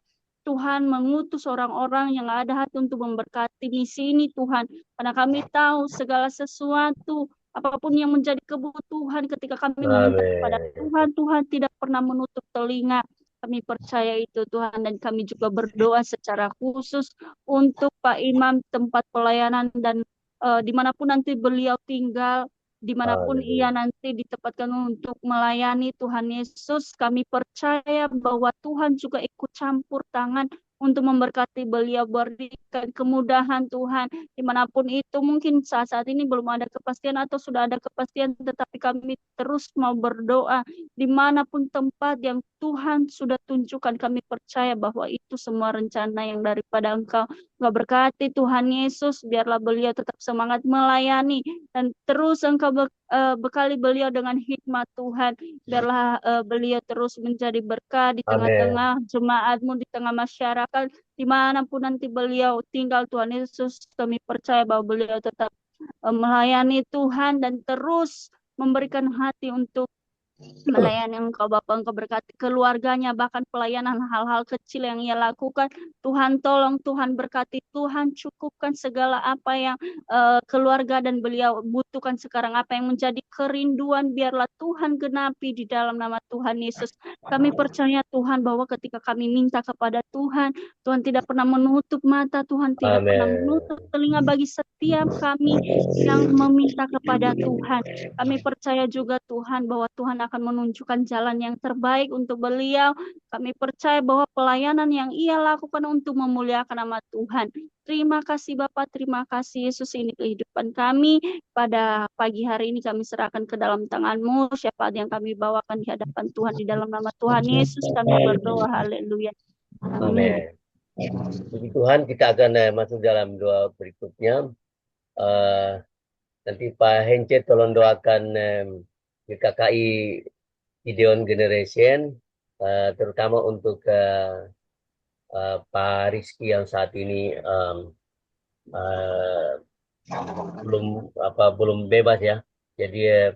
Tuhan mengutus orang-orang yang ada hati untuk memberkati misi ini Tuhan. Karena kami tahu segala sesuatu, apapun yang menjadi kebutuhan ketika kami meminta kepada Tuhan, Tuhan tidak pernah menutup telinga. Kami percaya itu Tuhan, dan kami juga berdoa secara khusus untuk Pak Imam tempat pelayanan dan dimanapun nanti beliau tinggal, dimanapun ia nanti ditempatkan untuk melayani Tuhan Yesus, kami percaya bahwa Tuhan juga ikut campur tangan untuk memberkati beliau, berikan kemudahan Tuhan, dimanapun itu. Mungkin saat-saat ini belum ada kepastian atau sudah ada kepastian, tetapi kami terus mau berdoa dimanapun tempat yang Tuhan sudah tunjukkan. Kami percaya bahwa itu semua rencana yang daripada Engkau. Engkau berkati Tuhan Yesus, biarlah beliau tetap semangat melayani, dan terus Engkau bekali beliau dengan hikmat Tuhan. Biarlah beliau terus menjadi berkah di tengah-tengah jemaat-Mu, di tengah masyarakat, dimanapun nanti beliau tinggal Tuhan Yesus. Kami percaya bahwa beliau tetap melayani Tuhan dan terus memberikan hati untuk melayani Engkau Bapa. Engkau berkati keluarganya, bahkan pelayanan hal-hal kecil yang ia lakukan. Tuhan tolong, Tuhan berkati, Tuhan cukupkan segala apa yang keluarga dan beliau butuhkan sekarang, apa yang menjadi kerinduan, biarlah Tuhan genapi di dalam nama Tuhan Yesus. Kami percaya Tuhan bahwa ketika kami minta kepada Tuhan, Tuhan tidak pernah menutup mata, Tuhan tidak pernah menutup telinga bagi setiap setiap kami yang meminta kepada Tuhan. Kami percaya juga Tuhan bahwa Tuhan akan menunjukkan jalan yang terbaik untuk beliau. Kami percaya bahwa pelayanan yang ia lakukan untuk memuliakan nama Tuhan. Terima kasih Bapak, terima kasih Yesus, ini kehidupan kami. Pada pagi hari ini kami serahkan ke dalam tangan-Mu. Syafaat yang kami bawakan di hadapan Tuhan, di dalam nama Tuhan Yesus kami berdoa. Haleluya. Amin. Puji Tuhan, kita akan masuk dalam doa berikutnya. Nanti Pak Hence tolong doakan GKKI Gideon Generation, terutama untuk Pak Rizky yang saat ini belum bebas ya. Jadi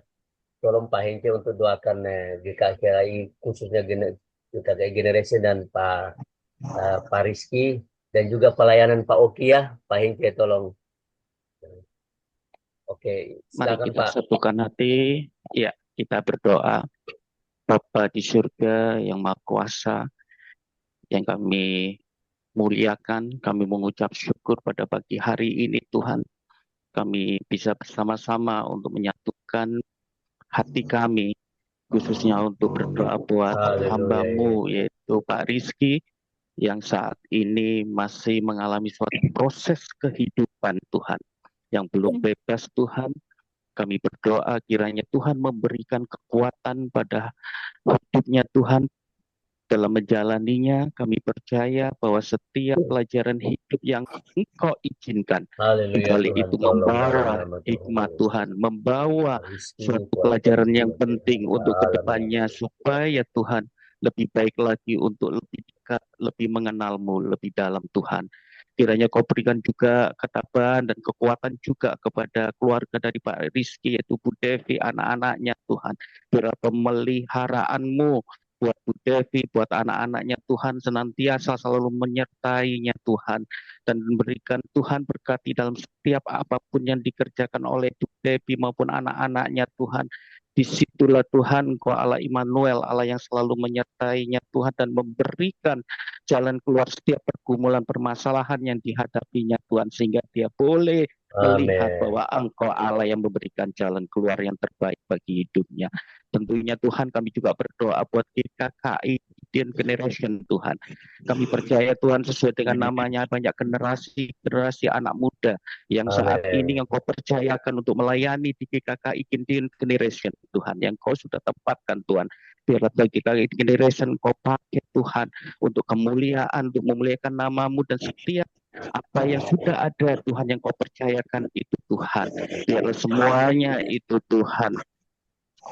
tolong Pak Hence untuk doakan GKKI, khususnya GKKI Generation dan Pak Rizky, dan juga pelayanan Pak Oki ya. Pak Hence tolong. Oke, Mari silakan kita Pak. satukan hati, ya kita berdoa. Bapa di surga yang Maha Kuasa, yang kami muliakan, kami mengucap syukur pada pagi hari ini Tuhan. Kami bisa bersama-sama untuk menyatukan hati kami, khususnya untuk berdoa buat hamba-Mu, yaitu Pak Rizky, yang saat ini masih mengalami suatu proses kehidupan Tuhan, yang belum bebas Tuhan. Kami berdoa kiranya Tuhan memberikan kekuatan pada hidupnya Tuhan dalam menjalaninya. Kami percaya bahwa setiap pelajaran hidup yang Engkau izinkan, di balik itu membawa hikmat Tuhan, membawa suatu pelajaran yang penting untuk kedepannya, supaya Tuhan lebih baik lagi untuk lebih dekat, lebih mengenal-Mu lebih dalam Tuhan. Kiranya Kau berikan juga ketabahan dan kekuatan juga kepada keluarga dari Pak Rizky, yaitu Bu Devi, anak-anaknya Tuhan. Biar pemeliharaan-Mu buat Bu Devi, buat anak-anaknya Tuhan senantiasa selalu menyertainya Tuhan. Dan berikan Tuhan berkati dalam setiap apapun yang dikerjakan oleh Bu Devi maupun anak-anaknya Tuhan. Disitulah Tuhan Engkau Allah Immanuel, Allah yang selalu menyertainya Tuhan dan memberikan jalan keluar setiap pergumulan permasalahan yang dihadapinya Tuhan, sehingga dia boleh melihat bahwa Engkau Allah yang memberikan jalan keluar yang terbaik bagi hidupnya. Tentunya Tuhan, kami juga berdoa buat GKKI Gideon Generation Tuhan. Kami percaya Tuhan, sesuai dengan namanya, banyak generasi anak muda yang saat ini yang Kau percayakan untuk melayani di GKKI Gideon Generation Tuhan, yang Kau sudah tempatkan Tuhan. Biarlah bagi GKKI Generation Kau pakai Tuhan untuk kemuliaan, untuk memuliakan nama-Mu, dan setiap apa yang sudah ada Tuhan yang Kau percayakan itu Tuhan. Biarlah semuanya itu Tuhan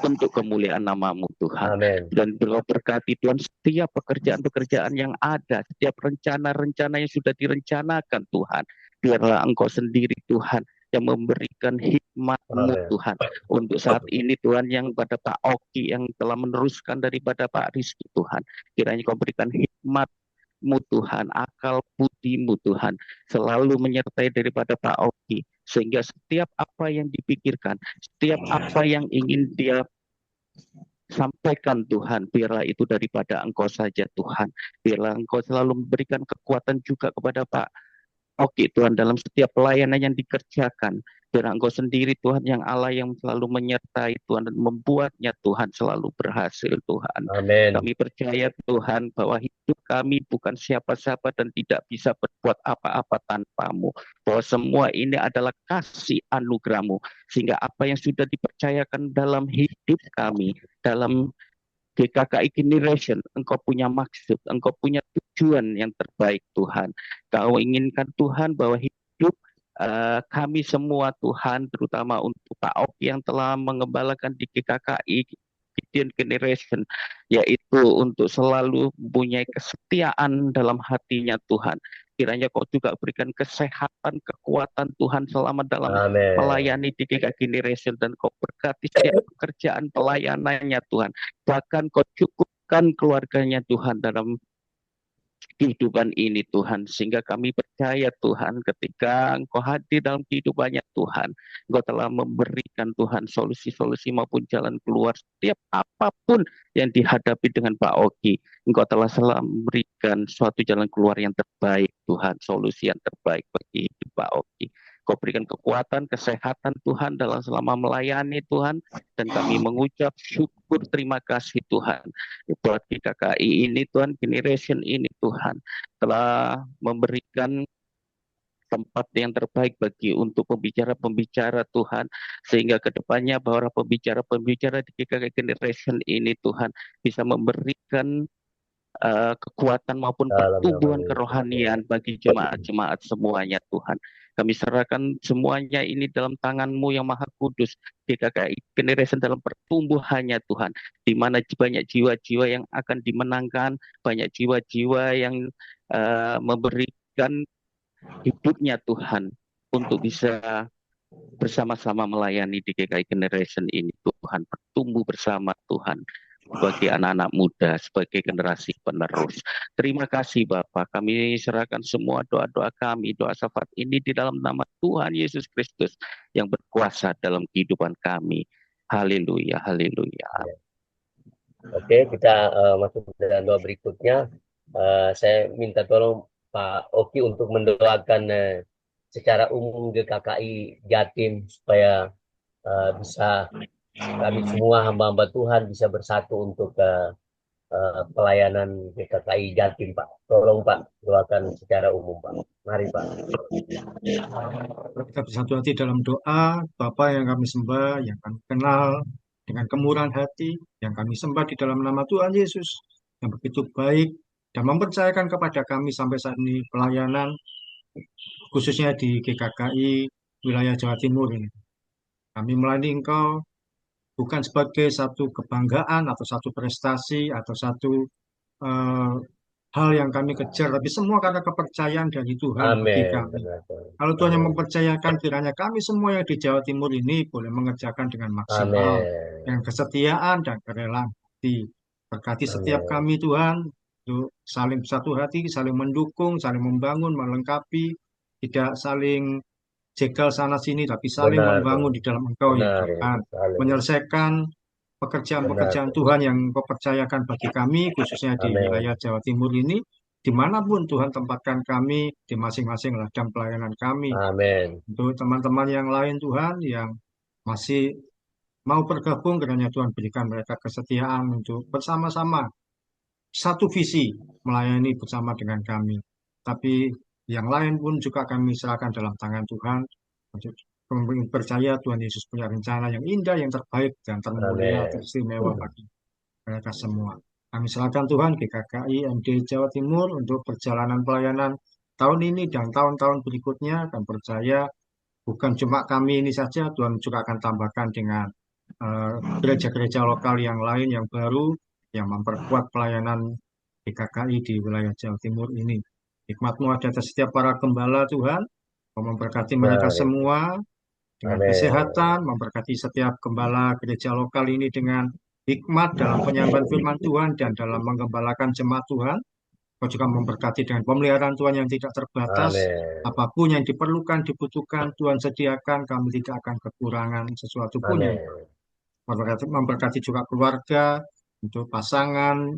untuk kemuliaan nama-Mu Tuhan. Amen. Dan berkati Tuhan setiap pekerjaan-pekerjaan yang ada, setiap rencana-rencana yang sudah direncanakan Tuhan. Biarlah Engkau sendiri Tuhan yang memberikan hikmat-Mu Tuhan. Untuk saat ini Tuhan, yang pada Pak Oki yang telah meneruskan daripada Pak Rizky Tuhan. Kiranya Kau berikan hikmat-Mu Tuhan, akal budi-Mu Tuhan, selalu menyertai daripada Pak Oki. Sehingga setiap apa yang dipikirkan, setiap apa yang ingin dia sampaikan Tuhan, biarlah itu daripada Engkau saja Tuhan. Biarlah Engkau selalu memberikan kekuatan juga kepada Pak Oki Tuhan dalam setiap pelayanan yang dikerjakan. Biar Engkau sendiri Tuhan yang Allah yang selalu menyertai Tuhan dan membuatnya Tuhan selalu berhasil Tuhan. Amen. Kami percaya Tuhan bahwa hidup kami bukan siapa-siapa dan tidak bisa berbuat apa-apa tanpa-Mu. Bahwa semua ini adalah kasih anugerah-Mu. Sehingga apa yang sudah dipercayakan dalam hidup kami, dalam GKKI Generation, Engkau punya maksud, Engkau punya tujuan yang terbaik Tuhan. Kau inginkan Tuhan bahwa hidup kami semua Tuhan, terutama untuk Pak Oki yang telah mengembalakan di GKKI Gideon Generation, yaitu untuk selalu mempunyai kesetiaan dalam hatinya Tuhan. Kiranya Kau juga berikan kesehatan, kekuatan Tuhan selama dalam melayani di GKKI Generation, dan Kau berkati setiap pekerjaan pelayanannya Tuhan. Bahkan Kau cukupkan keluarganya Tuhan dalam kehidupan ini Tuhan, sehingga kami percaya Tuhan, ketika Engkau hadir dalam kehidupannya Tuhan, Engkau telah memberikan Tuhan solusi-solusi maupun jalan keluar setiap apapun yang dihadapi dengan Pak Oki. Engkau telah selalu memberikan suatu jalan keluar yang terbaik Tuhan, solusi yang terbaik bagi hidup Pak Oki. Kau berikan kekuatan, kesehatan Tuhan dalam selama melayani Tuhan. Dan kami mengucap syukur terima kasih Tuhan. Buat GKKI ini Tuhan, generation ini Tuhan. Telah memberikan tempat yang terbaik bagi untuk pembicara-pembicara Tuhan, sehingga kedepannya para pembicara-pembicara di GKK Generation ini Tuhan bisa memberikan kekuatan maupun Dalam nama pertumbuhan Yesus. kerohanian bagi jemaat-jemaat semuanya Tuhan. Kami serahkan semuanya ini dalam tangan-Mu yang Maha Kudus. GKK Generation dalam pertumbuhannya Tuhan, di mana banyak jiwa-jiwa yang akan dimenangkan, banyak jiwa-jiwa yang memberikan hidupnya Tuhan untuk bisa bersama-sama melayani di GKI Generation ini Tuhan, bertumbuh bersama Tuhan sebagai anak-anak muda, sebagai generasi penerus. Terima kasih Bapak, kami serahkan semua doa-doa kami, doa syafaat ini di dalam nama Tuhan Yesus Kristus yang berkuasa dalam kehidupan kami. Haleluya, haleluya. Oke, kita masuk ke dalam doa berikutnya. Saya minta tolong Pak Oki untuk mendoakan secara umum GKKI Jatim supaya bisa kami semua hamba-hamba Tuhan bisa bersatu untuk pelayanan GKKI Jatim, Pak. Tolong Pak, doakan secara umum, Pak. Mari Pak. Kita bersatu hati dalam doa, Bapa yang kami sembah, yang kami kenal dengan kemurahan hati, yang kami sembah di dalam nama Tuhan Yesus, yang begitu baik, dan mempercayakan kepada kami sampai saat ini pelayanan, khususnya di GKKI wilayah Jawa Timur ini. Kami melayani Engkau bukan sebagai satu kebanggaan atau satu prestasi atau satu eh, hal yang kami kejar, tapi semua karena kepercayaan dari Tuhan bagi Amin. kami. Kalau Tuhan yang mempercayakan, kiranya kami semua yang di Jawa Timur ini boleh mengerjakan dengan maksimal, Amin. dengan kesetiaan dan kerelaan hati. Berkati setiap kami Tuhan, untuk saling satu hati, saling mendukung, saling membangun, melengkapi, tidak saling jegal sana sini, tapi saling Benar, membangun di dalam Engkau ya benar, Tuhan. Haleluya. Menyelesaikan pekerjaan-pekerjaan Benar. Tuhan yang Kau percayakan bagi kami, khususnya di Amin. wilayah Jawa Timur ini, dimanapun Tuhan tempatkan kami, di masing-masing ladang pelayanan kami. Amin. Untuk teman-teman yang lain Tuhan, yang masih mau bergabung, kiranya Tuhan berikan mereka kesetiaan untuk bersama-sama satu visi melayani bersama dengan kami. Tapi yang lain pun juga kami serahkan dalam tangan Tuhan. Untuk kami percaya Tuhan Yesus punya rencana yang indah, yang terbaik, dan termulia, Amin. teristimewa bagi mereka semua. Kami serahkan Tuhan GKKI MD Jawa Timur untuk perjalanan pelayanan tahun ini dan tahun-tahun berikutnya. Dan percaya bukan cuma kami ini saja, Tuhan juga akan tambahkan dengan gereja-gereja lokal yang lain yang baru, yang memperkuat pelayanan GKKI di wilayah Jawa Timur ini. Hikmat-Mu ada atas setiap para gembala Tuhan, memberkati mereka Mari. semua dengan Amin. kesehatan, memberkati setiap gembala gereja lokal ini dengan hikmat dalam penyampaian firman Tuhan dan dalam menggembalakan jemaat Tuhan. Kau juga memberkati dengan pemeliharaan Tuhan yang tidak terbatas. Amin. Apapun yang diperlukan, dibutuhkan, Tuhan sediakan. Kami tidak akan kekurangan sesuatu pun yang Amin. memberkati juga keluarga, untuk pasangan,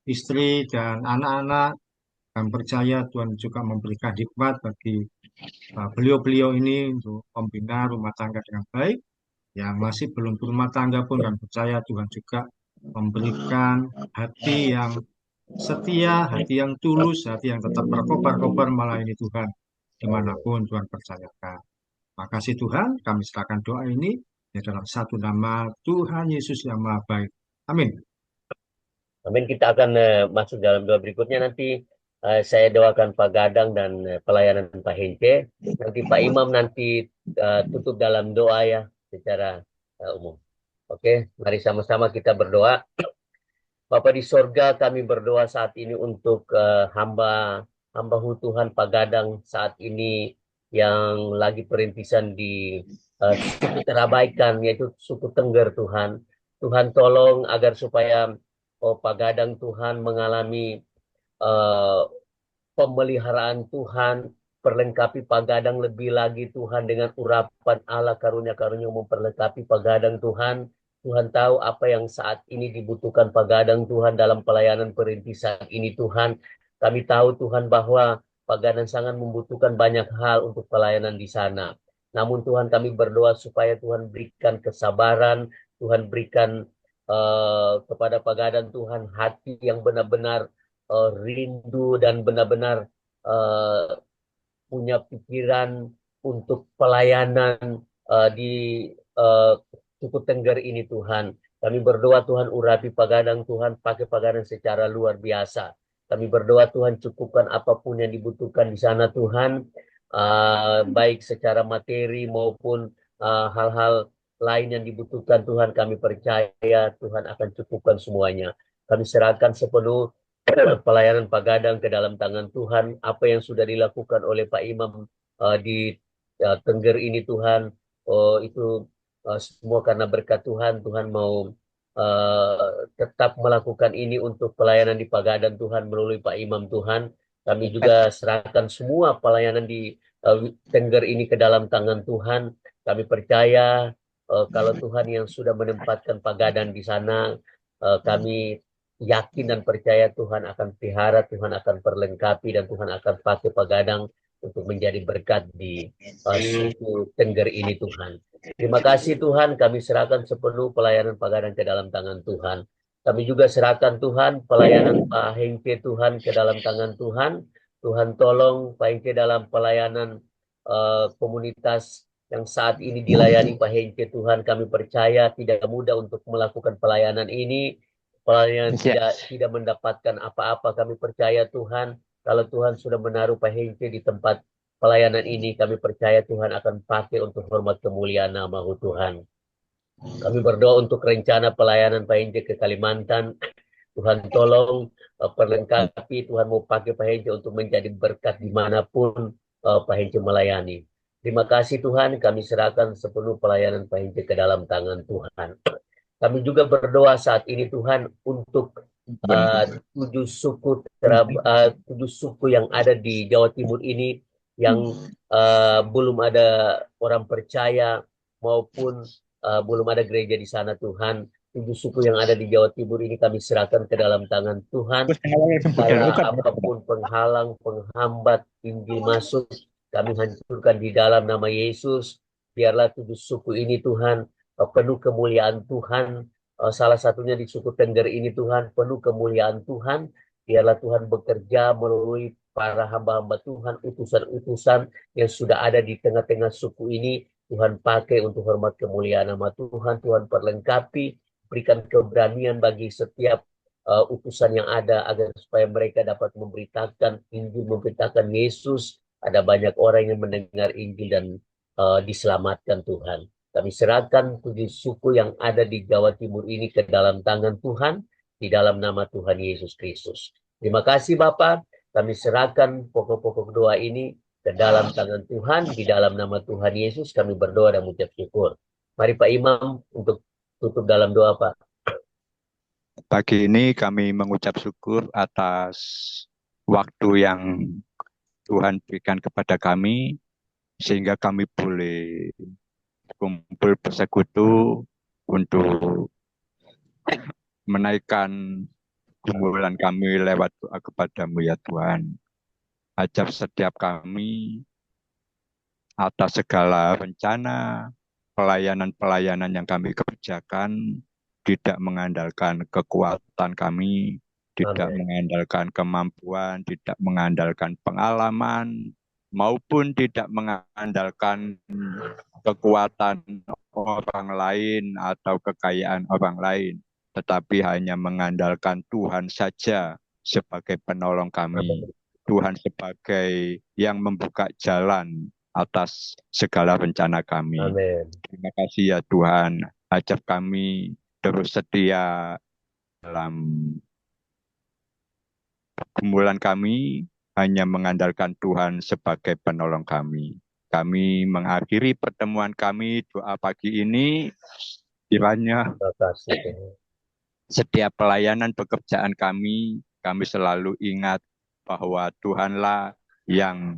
istri, dan anak-anak. Kami percaya Tuhan juga memberikan hikmat bagi beliau-beliau ini untuk membina rumah tangga dengan baik. Yang masih belum berumah tangga pun kami percaya Tuhan juga memberikan hati yang setia, hati yang tulus, hati yang tetap berkobar-kobar melayani Tuhan dimanapun Tuhan percayakan. Makasih Tuhan, kami serahkan doa ini di dalam satu nama Tuhan Yesus yang Maha Baik. Amin. Amin. Kita akan masuk dalam doa berikutnya nanti. Saya doakan Pak Gadang dan pelayanan Pak Hence. Nanti Pak Imam nanti tutup dalam doa ya secara umum. Oke, mari sama-sama kita berdoa. Bapa di sorga, kami berdoa saat ini untuk hamba Tuhan Pak Gadang saat ini yang lagi perintisan di suku Terabaikan, yaitu suku Tengger Tuhan. Tuhan tolong agar supaya Pak Gadang Tuhan mengalami pemeliharaan Tuhan, perlengkapi Pak Gadang lebih lagi Tuhan dengan urapan Allah, karunia-karunia memperlengkapi Pak Gadang Tuhan. Tuhan tahu apa yang saat ini dibutuhkan Pak Gadang Tuhan dalam pelayanan perintisan ini Tuhan. Kami tahu Tuhan bahwa Pak Gadang sangat membutuhkan banyak hal untuk pelayanan di sana. Namun Tuhan kami berdoa supaya Tuhan berikan kesabaran, Tuhan berikan kepada Pagadan Tuhan hati yang benar-benar rindu dan benar-benar punya pikiran untuk pelayanan di suku Tengger ini Tuhan. Kami berdoa Tuhan urapi Pagadang Tuhan, pakai Pagadang secara luar biasa. Kami berdoa Tuhan cukupkan apapun yang dibutuhkan di sana Tuhan, baik secara materi maupun hal-hal lain yang dibutuhkan Tuhan. Kami percaya Tuhan akan cukupkan semuanya. Kami serahkan sepenuh pelayanan Pagadang ke dalam tangan Tuhan. Apa yang sudah dilakukan oleh Pak Imam di Tengger ini Tuhan, itu semua karena berkat Tuhan. Tuhan mau tetap melakukan ini untuk pelayanan di Pagadang Tuhan melalui Pak Imam Tuhan. Kami juga serahkan semua pelayanan di Tengger ini ke dalam tangan Tuhan. Kami percaya kalau Tuhan yang sudah menempatkan Pagadang di sana, kami yakin dan percaya Tuhan akan pelihara, Tuhan akan perlengkapi, dan Tuhan akan pakai Pagadang untuk menjadi berkat di suku Tengger ini Tuhan. Terima kasih Tuhan, kami serahkan sepenuh pelayanan Pagadang ke dalam tangan Tuhan. Kami juga serahkan Tuhan pelayanan Pak Hengke Tuhan ke dalam tangan Tuhan. Tuhan tolong Pak Hengke dalam pelayanan komunitas yang saat ini dilayani Pak Hengke Tuhan. Kami percaya tidak mudah untuk melakukan pelayanan ini. Pelayanan tidak mendapatkan apa-apa. Kami percaya Tuhan, kalau Tuhan sudah menaruh Pak Hengke di tempat pelayanan ini, kami percaya Tuhan akan pakai untuk hormat kemuliaan nama Tuhan. Kami berdoa untuk rencana pelayanan Pak Hengke ke Kalimantan. Tuhan tolong perlengkapi, Tuhan mau pakai Pak Hengke untuk menjadi berkat dimanapun Pak Hengke melayani. Terima kasih Tuhan, kami serahkan sepenuh pelayanan Pak Hengke ke dalam tangan Tuhan. Kami juga berdoa saat ini Tuhan untuk tujuh suku yang ada di Jawa Timur ini yang belum ada orang percaya maupun belum ada gereja di sana Tuhan. Tujuh suku yang ada di Jawa Timur ini kami serahkan ke dalam tangan Tuhan. Supaya apapun penghalang, penghambat Injil masuk, kami hancurkan di dalam nama Yesus. Biarlah tujuh suku ini Tuhan penuh kemuliaan Tuhan. Salah satunya di suku Tengger ini Tuhan, penuh kemuliaan Tuhan. Biarlah Tuhan bekerja melalui para hamba-hamba Tuhan, utusan-utusan yang sudah ada di tengah-tengah suku ini. Tuhan pakai untuk hormat kemuliaan nama Tuhan. Tuhan perlengkapi, berikan keberanian bagi setiap utusan yang ada agar supaya mereka dapat memberitakan Injil, memberitakan Yesus. Ada banyak orang yang mendengar Injil dan diselamatkan Tuhan. Kami serahkan tujuh suku yang ada di Jawa Timur ini ke dalam tangan Tuhan, di dalam nama Tuhan Yesus Kristus. Terima kasih Bapak, kami serahkan pokok-pokok doa ini ke dalam tangan Tuhan, di dalam nama Tuhan Yesus kami berdoa dan mengucap syukur. Mari Pak Imam untuk tutup dalam doa Pak. Pagi ini kami mengucap syukur atas waktu yang Tuhan berikan kepada kami, sehingga kami boleh kumpul bersekutu untuk menaikkan gumulan kami lewat doa kepadamu ya Tuhan. Ajab setiap kami atas segala rencana, pelayanan-pelayanan yang kami kerjakan, tidak mengandalkan kekuatan kami, tidak mengandalkan kemampuan, tidak mengandalkan pengalaman, maupun tidak mengandalkan kekuatan orang lain atau kekayaan orang lain, tetapi hanya mengandalkan Tuhan saja sebagai penolong kami. Tuhan sebagai yang membuka jalan atas segala rencana kami. Amin. Terima kasih ya Tuhan, ajak kami terus setia dalam pergumulan kami, hanya mengandalkan Tuhan sebagai penolong kami. Kami mengakhiri pertemuan kami doa pagi ini, kiranya setiap pelayanan pekerjaan kami selalu ingat bahwa Tuhanlah yang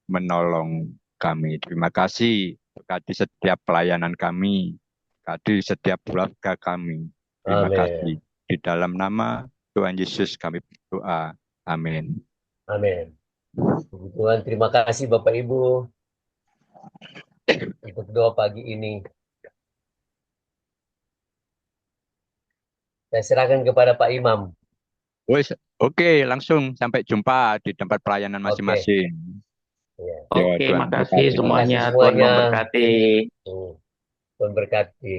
menolong kami. Terima kasih berkati setiap pelayanan kami, berkati setiap keluarga kami. Terima kasih. Di dalam nama Tuhan Yesus kami berdoa. Amin. Amin. Tuhan, terima kasih Bapak Ibu. untuk doa pagi ini. Saya serahkan kepada Pak Imam. Wes, oke, langsung sampai jumpa di tempat pelayanan Oke. masing-masing. Ya. Ya, Oke, Tuhan makasih memberkati. Terima kasih semuanya. Tuhan semuanya. memberkati. Tuhan berkati.